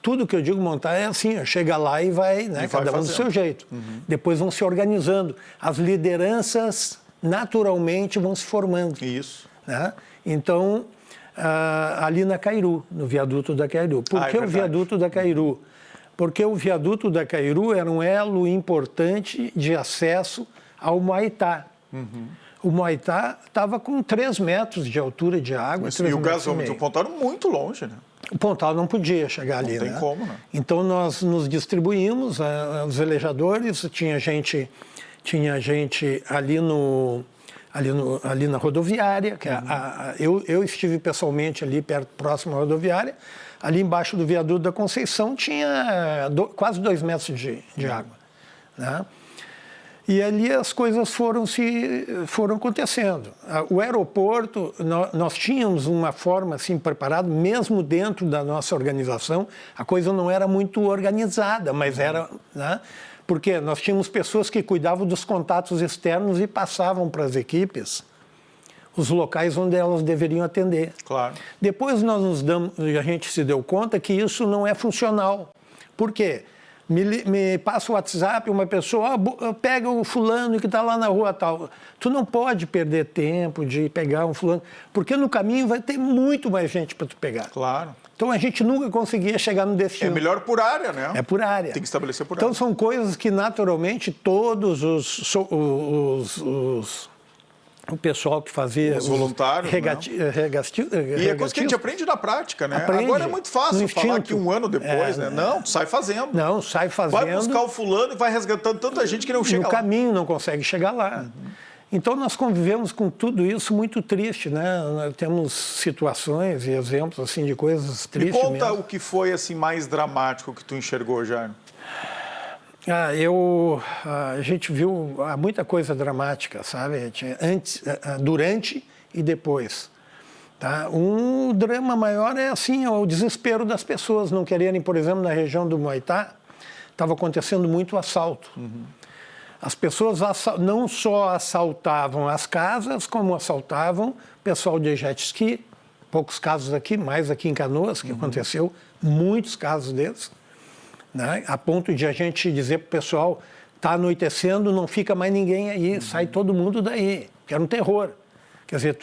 Tudo que eu digo montar é assim, chega lá e vai, né, cada um do seu jeito. Depois vão se organizando. As lideranças, naturalmente, vão se formando. Isso. Né? Então... ali na Cairu, no viaduto da Cairu. Por que o viaduto da Cairu? Porque o viaduto da Cairu era um elo importante de acesso ao Humaitá. O Humaitá estava com 3 metros de altura de água. E o gasômetro, o Pontal era muito longe, né? O Pontal não podia chegar ali, né? Não tem como, né? Então nós nos distribuímos, os velejadores, tinha gente ali na rodoviária, que eu estive pessoalmente ali próximo à rodoviária, ali embaixo do viaduto da Conceição tinha quase 2 metros de água. Né? E ali as coisas foram acontecendo. O aeroporto, nós tínhamos uma forma assim preparada, mesmo dentro da nossa organização, a coisa não era muito organizada, mas era, né? Porque nós tínhamos pessoas que cuidavam dos contatos externos e passavam para as equipes os locais onde elas deveriam atender. Claro. Depois a gente se deu conta que isso não é funcional. Por quê? Me passa o WhatsApp, uma pessoa, pega o fulano que está lá na rua tal. Tu não pode perder tempo de pegar um fulano, porque no caminho vai ter muito mais gente para tu pegar. Claro. Então a gente nunca conseguia chegar no destino. É melhor por área, né? É por área. Tem que estabelecer por área. Então são coisas que naturalmente todos o pessoal que fazia... Os voluntários, né? E é coisa que a gente aprende na prática, né? Aprende. Agora é muito fácil falar que um ano depois, né? Não, sai fazendo. Não, sai fazendo. Vai buscar o fulano e vai resgatando tanta gente que não chega lá. No caminho não consegue chegar lá. Então nós convivemos com tudo isso muito triste, né? Nós temos situações e exemplos assim de coisas tristes. Me conta mesmo. o que foi assim mais dramático que tu enxergou, Jair. A gente viu muita coisa dramática, sabe? Antes, durante e depois. Tá? Um drama maior é assim, o desespero das pessoas não quererem, por exemplo, na região do Moitá, estava acontecendo muito assalto. As pessoas não só assaltavam as casas, como assaltavam pessoal de jet ski. Poucos casos aqui, mais aqui em Canoas, que aconteceu, muitos casos desses. Né? A ponto de a gente dizer para o pessoal, está anoitecendo, não fica mais ninguém aí, sai todo mundo daí, que era um terror. Quer dizer,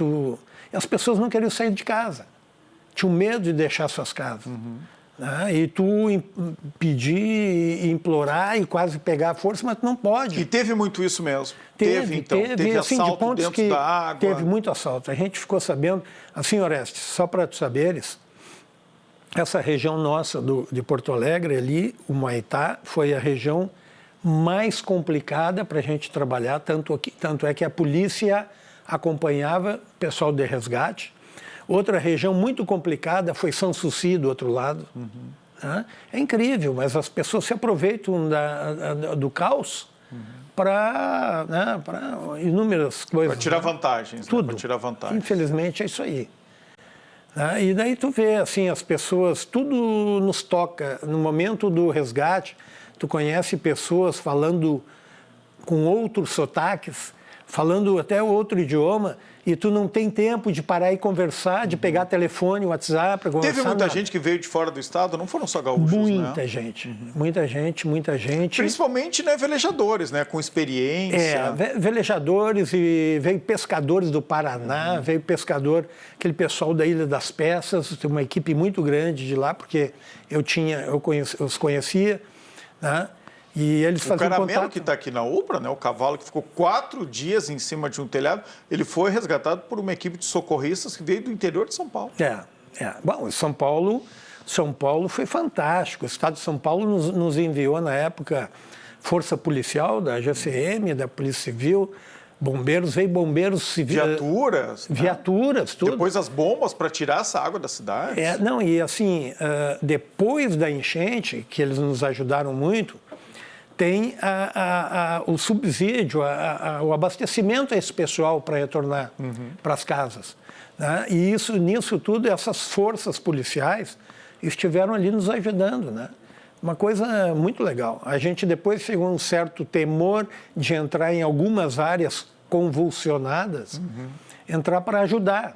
as pessoas não queriam sair de casa, tinham medo de deixar suas casas. Né? E tu pedir, implorar e quase pegar a força, mas tu não pode. E teve muito isso mesmo? Teve assim, assalto de pontos dentro que da água? Teve muito assalto. A gente ficou sabendo, assim, Orestes, só para tu saberes, essa região nossa de Porto Alegre, ali, o Humaitá, foi a região mais complicada para a gente trabalhar, tanto é que a polícia acompanhava o pessoal de resgate. Outra região muito complicada foi Sanssouci, do outro lado. É incrível, mas as pessoas se aproveitam do caos para inúmeras coisas. Para tirar vantagens. Tudo. Para tirar vantagens. Infelizmente é isso aí. E daí tu vê, assim, as pessoas, tudo nos toca. No momento do resgate, tu conhece pessoas falando com outros sotaques, falando até outro idioma, e tu não tem tempo de parar e conversar, de pegar telefone, WhatsApp, para conversar. Teve muita gente que veio de fora do estado, não foram só gaúchos, muita né? gente, muita gente. Principalmente, né, velejadores, né, com experiência. Velejadores, e veio pescadores do Paraná, veio pescador, aquele pessoal da Ilha das Peças, tem uma equipe muito grande de lá, porque eu os conhecia, né? E eles faziam contato. O caramelo que está aqui na UPRA, né, o cavalo que ficou 4 dias em cima de um telhado, ele foi resgatado por uma equipe de socorristas que veio do interior de São Paulo. Bom, São Paulo foi fantástico. O Estado de São Paulo nos enviou, na época, força policial da GCM, da Polícia Civil, veio bombeiros civis. Viaturas, tudo. Depois as bombas para tirar essa água da cidade. E assim, depois da enchente, que eles nos ajudaram muito, tem o subsídio, o abastecimento a esse pessoal para retornar para as casas. Né? E nisso tudo, essas forças policiais estiveram ali nos ajudando. Né? Uma coisa muito legal. A gente depois pegou um certo temor de entrar em algumas áreas convulsionadas, entrar para ajudar.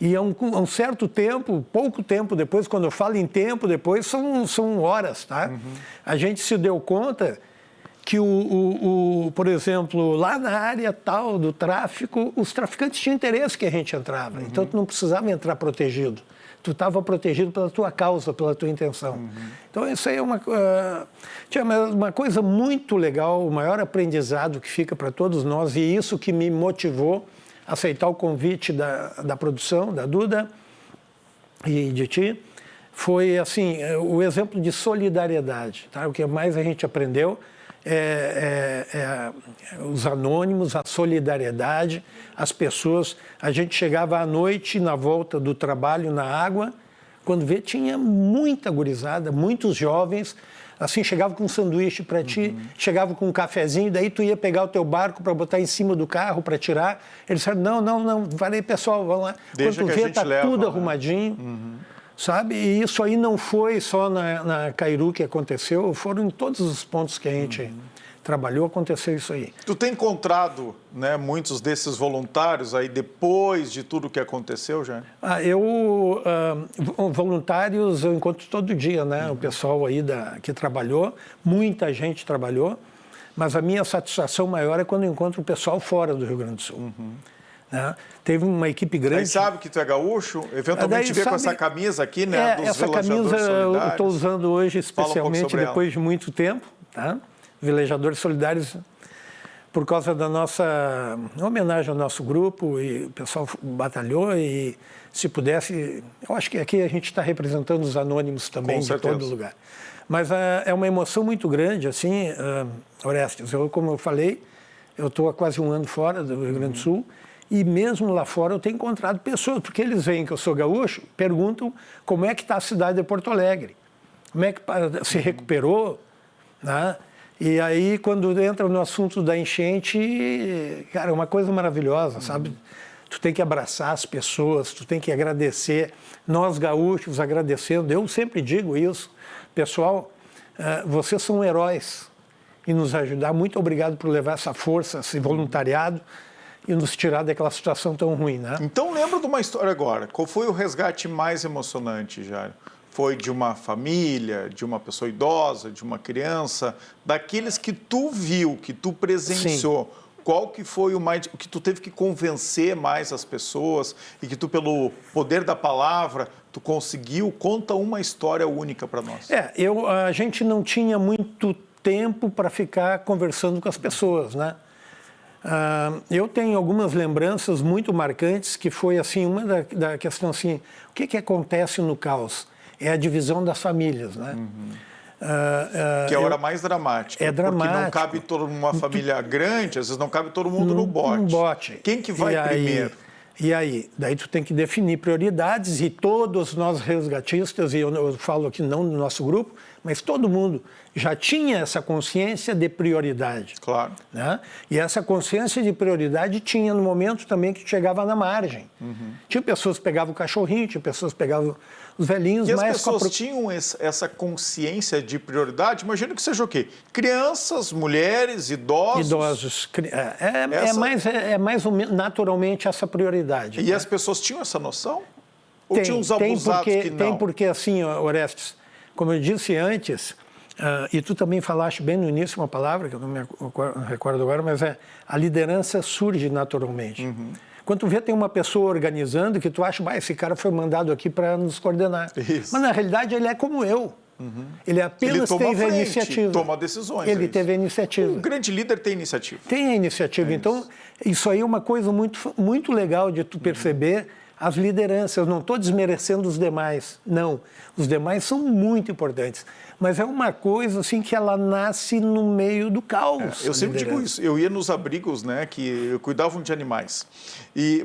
E a um certo tempo, pouco tempo depois, quando eu falo em tempo depois, são horas, tá? A gente se deu conta que, por exemplo, lá na área tal do tráfico, os traficantes tinham interesse que a gente entrava. Então, tu não precisava entrar protegido. Tu estava protegido pela tua causa, pela tua intenção. Então, isso aí é uma coisa muito legal, o maior aprendizado que fica para todos nós, e isso que me motivou a aceitar o convite da produção, da Duda e de ti, foi assim, o exemplo de solidariedade. Tá? O que mais a gente aprendeu os anônimos, a solidariedade, as pessoas. A gente chegava à noite na volta do trabalho na água, quando vê tinha muita gurizada, muitos jovens assim, chegava com um sanduíche para ti, chegava com um cafezinho, daí tu ia pegar o teu barco para botar em cima do carro para tirar. Eles disseram, não, falei, pessoal, vamos lá. Deixa quando tu vê, tá tudo arrumadinho, sabe? E isso aí não foi só na Cairu que aconteceu, foram em todos os pontos que a gente trabalhou, aconteceu isso aí. Tu tem encontrado, né, muitos desses voluntários aí depois de tudo que aconteceu, já? Voluntários eu encontro todo dia, né? O pessoal aí que trabalhou, muita gente trabalhou, mas a minha satisfação maior é quando eu encontro o pessoal fora do Rio Grande do Sul. Né? Teve uma equipe grande. Aí sabe que tu é gaúcho, eventualmente vê com essa camisa aqui, né? Dos essa camisa eu estou usando hoje especialmente depois de muito tempo, tá? Velejadores Solidários, por causa da nossa homenagem ao nosso grupo, e o pessoal batalhou, e se pudesse, eu acho que aqui a gente está representando os anônimos também de todo lugar. Mas é uma emoção muito grande, assim, Orestes, como eu falei, eu estou há quase um ano fora do Rio Grande do Sul, e mesmo lá fora eu tenho encontrado pessoas, porque eles veem que eu sou gaúcho, perguntam como é que está a cidade de Porto Alegre, como é que se recuperou, né? E aí, quando entra no assunto da enchente, cara, é uma coisa maravilhosa, sabe? Tu tem que abraçar as pessoas, tu tem que agradecer. Nós, gaúchos, agradecendo. Eu sempre digo isso. Pessoal, vocês são heróis em nos ajudar. Muito obrigado por levar essa força, esse voluntariado e nos tirar daquela situação tão ruim, né? Então, lembra de uma história agora. Qual foi o resgate mais emocionante, Jairo? Foi de uma família, de uma pessoa idosa, de uma criança, daqueles que tu viu, que tu presenciou. Sim. Qual que foi o que tu teve que convencer mais as pessoas e que tu, pelo poder da palavra, tu conseguiu? Conta uma história única para nós. A gente não tinha muito tempo para ficar conversando com as pessoas, né? Eu tenho algumas lembranças muito marcantes, que foi assim, uma da questão assim, o que acontece no caos? É a divisão das famílias, né? Que é a hora mais dramática. É dramático. Porque não cabe toda uma família grande, às vezes não cabe todo mundo no bote. Quem que vai primeiro? E aí? Daí tu tem que definir prioridades, e todos nós resgatistas, e eu falo aqui não do nosso grupo, mas todo mundo já tinha essa consciência de prioridade. Claro. Né? E essa consciência de prioridade tinha no momento também que chegava na margem. Tinha pessoas que pegavam o cachorrinho, tinha pessoas que pegavam os velhinhos. E as pessoas tinham essa consciência de prioridade? Imagino que seja o quê? Crianças, mulheres, idosos? Idosos. É mais naturalmente essa prioridade. E as pessoas tinham essa noção? Ou tinham os abusados que não? Tem porque, assim, Orestes, como eu disse antes, e tu também falaste bem no início uma palavra, que eu não me recordo agora, mas a liderança surge naturalmente. Quando tu vê, tem uma pessoa organizando que tu acha, esse cara foi mandado aqui para nos coordenar. Isso. Mas, na realidade, ele é como eu. Ele apenas teve a iniciativa. Toma decisões. Ele teve a iniciativa. Um grande líder tem iniciativa. Tem a iniciativa. Então, isso aí é uma coisa muito, muito legal de tu perceber as lideranças. Eu não estou desmerecendo os demais. Não. Os demais são muito importantes. Mas é uma coisa assim que ela nasce no meio do caos. Eu sempre digo isso. Eu ia nos abrigos, né, que cuidavam de animais.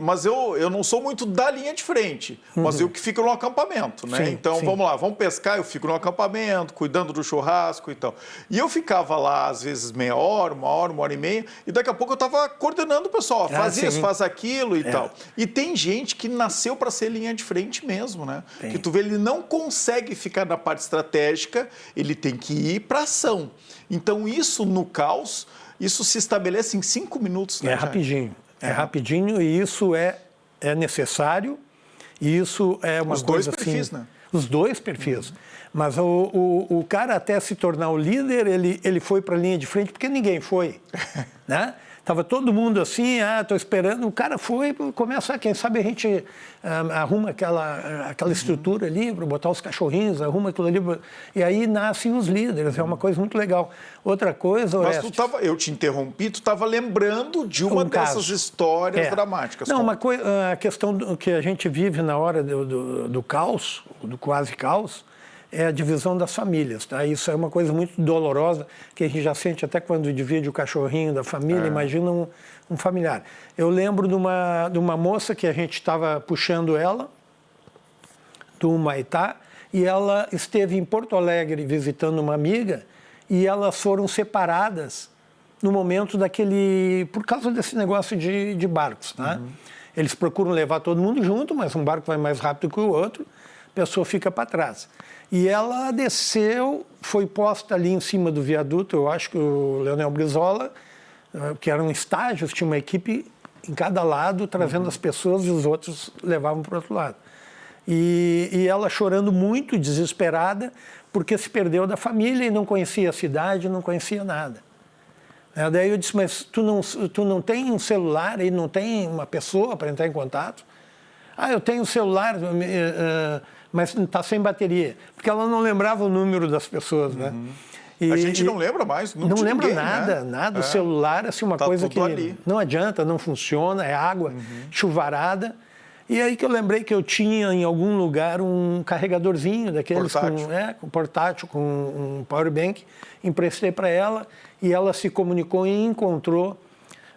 Mas eu não sou muito da linha de frente, mas eu que fico no acampamento, né? Então, vamos lá, vamos pescar, eu fico no acampamento, cuidando do churrasco e tal. E eu ficava lá, às vezes, meia hora, uma hora e meia, e daqui a pouco eu estava coordenando o pessoal. Faz isso, faz aquilo e tal. E tem gente que nasceu para ser linha de frente mesmo, né? Que tu vê, ele não consegue ficar na parte estratégica, ele tem que ir para ação. Então, isso no caos, isso se estabelece em 5 minutos. Né, rapidinho. É rapidinho, e isso é necessário, e isso é uma coisa assim... Os dois perfis, né? Os dois perfis. Mas o cara, até se tornar o líder, ele foi para a linha de frente porque ninguém foi, né? Estava todo mundo assim, estou esperando. O cara foi, começa, quem sabe a gente arruma aquela estrutura ali para botar os cachorrinhos, arruma aquilo ali. E aí nascem os líderes, é uma coisa muito legal. Outra coisa... Mas eu te interrompi, tu estava lembrando de uma dessas histórias dramáticas. Não, a questão que a gente vive na hora do caos, do quase caos, é a divisão das famílias, tá? Isso é uma coisa muito dolorosa, que a gente já sente até quando divide o cachorrinho da família, imagina um familiar. Eu lembro de uma moça que a gente estava puxando ela, do Humaitá, e ela esteve em Porto Alegre visitando uma amiga e elas foram separadas no momento por causa desse negócio de barcos, né? Eles procuram levar todo mundo junto, mas um barco vai mais rápido que o outro, a pessoa fica para trás. E ela desceu, foi posta ali em cima do viaduto, eu acho que o Leonel Brizola, que eram estágios, tinha uma equipe em cada lado, trazendo as pessoas e os outros levavam para o outro lado. E ela chorando muito, desesperada, porque se perdeu da família e não conhecia a cidade, não conhecia nada. Daí eu disse, mas tu não tem um celular e não tem uma pessoa para entrar em contato? Eu tenho um celular, mas está sem bateria. Porque ela não lembrava o número das pessoas, né? A gente não lembra mais, não lembra ninguém, nada, né? Nada. O celular, assim, uma coisa que ali não adianta, não funciona, é água, chuvarada. E aí que eu lembrei que eu tinha em algum lugar um carregadorzinho daqueles portátil, com um power bank, emprestei para ela e ela se comunicou e encontrou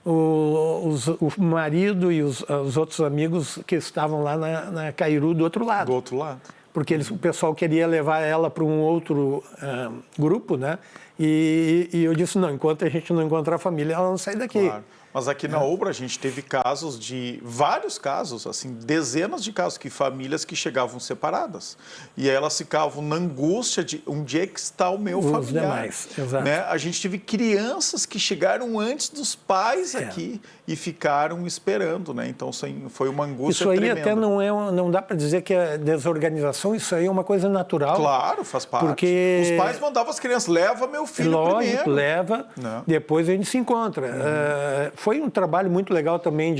o marido e os outros amigos que estavam lá na Cairu do outro lado. Do outro lado. Porque o pessoal queria levar ela para um outro grupo, né? E eu disse, não, enquanto a gente não encontrar a família, ela não sai daqui. Claro. Mas aqui na Ubra a gente teve vários casos, assim, dezenas de casos, que famílias que chegavam separadas. E aí elas ficavam na angústia de onde é que está o meu familiar. Os demais, exato. Né? A gente teve crianças que chegaram antes dos pais aqui e ficaram esperando, né? Então foi uma angústia tremenda. Isso aí até não dá para dizer que é desorganização, isso aí é uma coisa natural. Claro, faz parte. Porque os pais mandavam as crianças, leva meu filho primeiro. Leva, depois a gente se encontra. Foi um trabalho muito legal também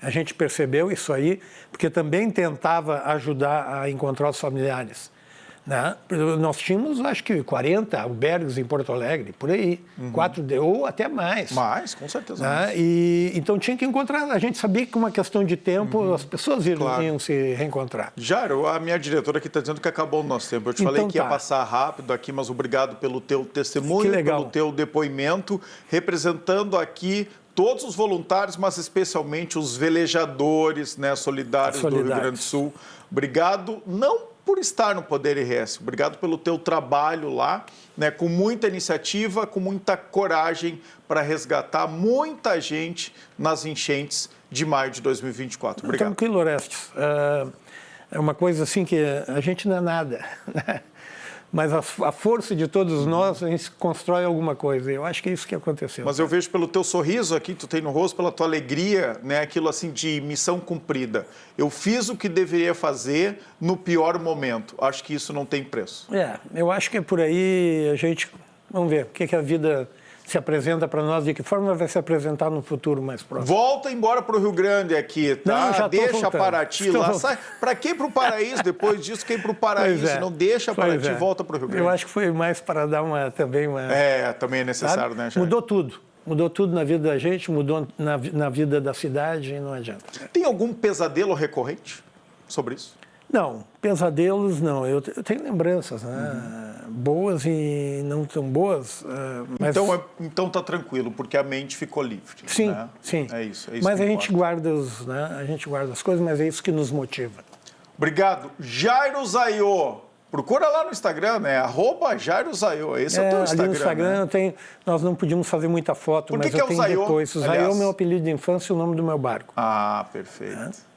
a gente percebeu isso aí, porque também tentava ajudar a encontrar os familiares. Né? Nós tínhamos, acho que 40 albergues em Porto Alegre, por aí, 4 ou até mais. Mais, com certeza. Né? Então tinha que encontrar, a gente sabia que com uma questão de tempo as pessoas iam se reencontrar. Jairo, a minha diretora aqui está dizendo que acabou o nosso tempo. Eu te falei que ia passar rápido aqui, mas obrigado pelo teu testemunho, pelo teu depoimento, representando aqui todos os voluntários, mas especialmente os velejadores, né, solidários do Rio Grande do Sul. Obrigado, não por estar no Poder RS, obrigado pelo teu trabalho lá, né, com muita iniciativa, com muita coragem para resgatar muita gente nas enchentes de maio de 2024. Obrigado. Tranquilo, Orestes. É uma coisa assim que a gente não é nada, né? Mas a força de todos nós, a gente constrói alguma coisa. Eu acho que é isso que aconteceu. Mas eu vejo pelo teu sorriso aqui, tu tem no rosto, pela tua alegria, né, aquilo assim de missão cumprida. Eu fiz o que deveria fazer no pior momento. Acho que isso não tem preço. Eu acho que é por aí a gente... Vamos ver o que a vida se apresenta para nós, de que forma vai se apresentar no futuro mais próximo. Volta embora para o Rio Grande aqui, tá? Não, deixa Paraty lá. Para quem para o Paraíso? Depois disso, quem para o Paraíso? Não deixa Paraty e volta para o Rio Grande. Eu acho que foi mais para dar também uma... também é necessário, né, Jair? Mudou tudo. Mudou tudo na vida da gente, mudou na vida da cidade e não adianta. Tem algum pesadelo recorrente sobre isso? Não, pesadelos não. Eu tenho lembranças, né? Boas e não tão boas. Mas... Então tá tranquilo, porque a mente ficou livre. Sim, né? sim. É isso mas a gente guarda a gente guarda as coisas, mas é isso que nos motiva. Obrigado. Jairo Zaiô. Procura lá no Instagram, né? @JairoZaiô. Esse é o teu Instagram. Ali no Instagram né? Nós não podíamos fazer muita foto, mas eu tenho depois. O Zaiô é o meu apelido de infância e o nome do meu barco. Perfeito.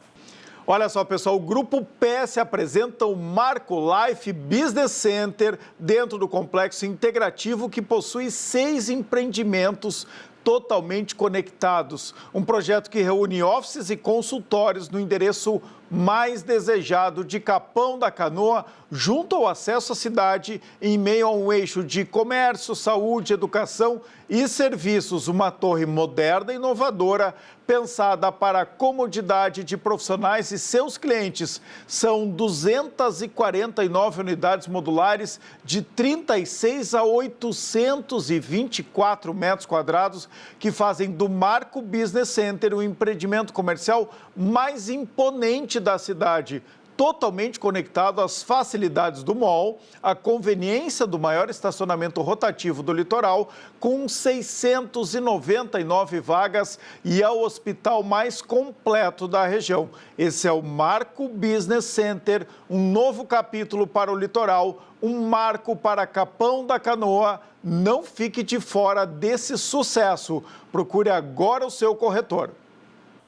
Olha só, pessoal, o Grupo PS apresenta o Marco Life Business Center dentro do complexo integrativo que possui 6 empreendimentos totalmente conectados. Um projeto que reúne offices e consultórios no endereço mais desejado de Capão da Canoa, junto ao acesso à cidade, em meio a um eixo de comércio, saúde, educação e serviços. Uma torre moderna e inovadora, pensada para a comodidade de profissionais e seus clientes. São 249 unidades modulares de 36 a 824 metros quadrados, que fazem do Marco Business Center o empreendimento comercial mais imponente da cidade. totalmente conectado às facilidades do mall, à conveniência do maior estacionamento rotativo do litoral, com 699 vagas e ao hospital mais completo da região. Esse é o Marco Business Center, um novo capítulo para o litoral, um marco para Capão da Canoa. Não fique de fora desse sucesso. Procure agora o seu corretor.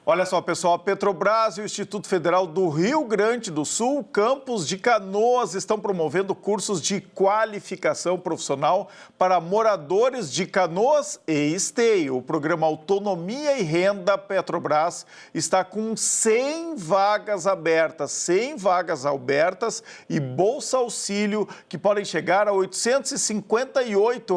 Olha só, pessoal, a Petrobras e o Instituto Federal do Rio Grande do Sul, campus de Canoas, estão promovendo cursos de qualificação profissional para moradores de Canoas e Esteio. O programa Autonomia e Renda Petrobras está com 100 vagas abertas e Bolsa Auxílio, que podem chegar a R$ 858.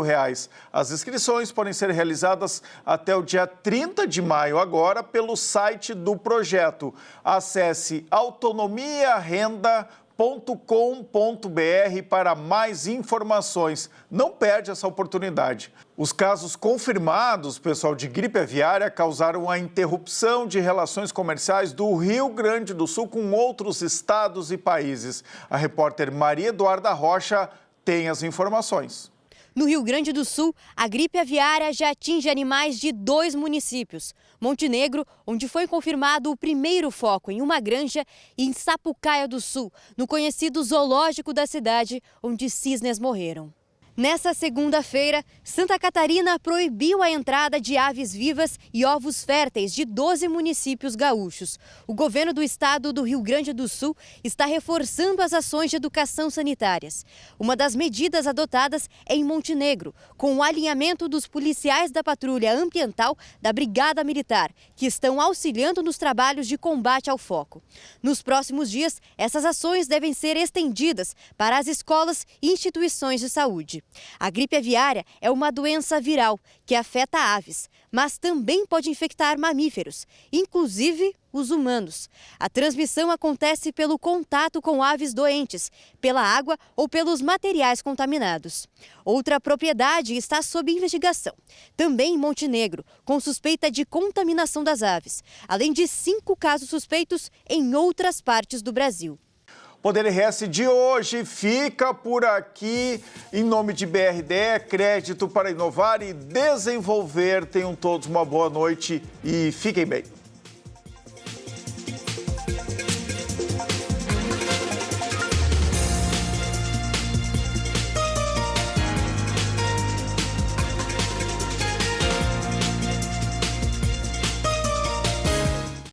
As inscrições podem ser realizadas até o dia 30 de maio, agora, pelo site do projeto. Acesse autonomiarenda.com.br para mais informações. Não perde essa oportunidade. Os casos confirmados, pessoal, de gripe aviária causaram a interrupção de relações comerciais do Rio Grande do Sul com outros estados e países. A repórter Maria Eduarda Rocha tem as informações. No Rio Grande do Sul, a gripe aviária já atinge animais de 2 municípios. Montenegro, onde foi confirmado o primeiro foco em uma granja, e em Sapucaia do Sul, no conhecido zoológico da cidade, onde cisnes morreram. Nessa segunda-feira, Santa Catarina proibiu a entrada de aves vivas e ovos férteis de 12 municípios gaúchos. O governo do estado do Rio Grande do Sul está reforçando as ações de educação sanitárias. Uma das medidas adotadas é em Montenegro, com o alinhamento dos policiais da patrulha ambiental da Brigada Militar, que estão auxiliando nos trabalhos de combate ao foco. Nos próximos dias, essas ações devem ser estendidas para as escolas e instituições de saúde. A gripe aviária é uma doença viral que afeta aves, mas também pode infectar mamíferos, inclusive os humanos. A transmissão acontece pelo contato com aves doentes, pela água ou pelos materiais contaminados. Outra propriedade está sob investigação, também em Montenegro, com suspeita de contaminação das aves, além de 5 casos suspeitos em outras partes do Brasil. Poder RS de hoje fica por aqui. Em nome de BRDE, crédito para inovar e desenvolver. Tenham todos uma boa noite e fiquem bem.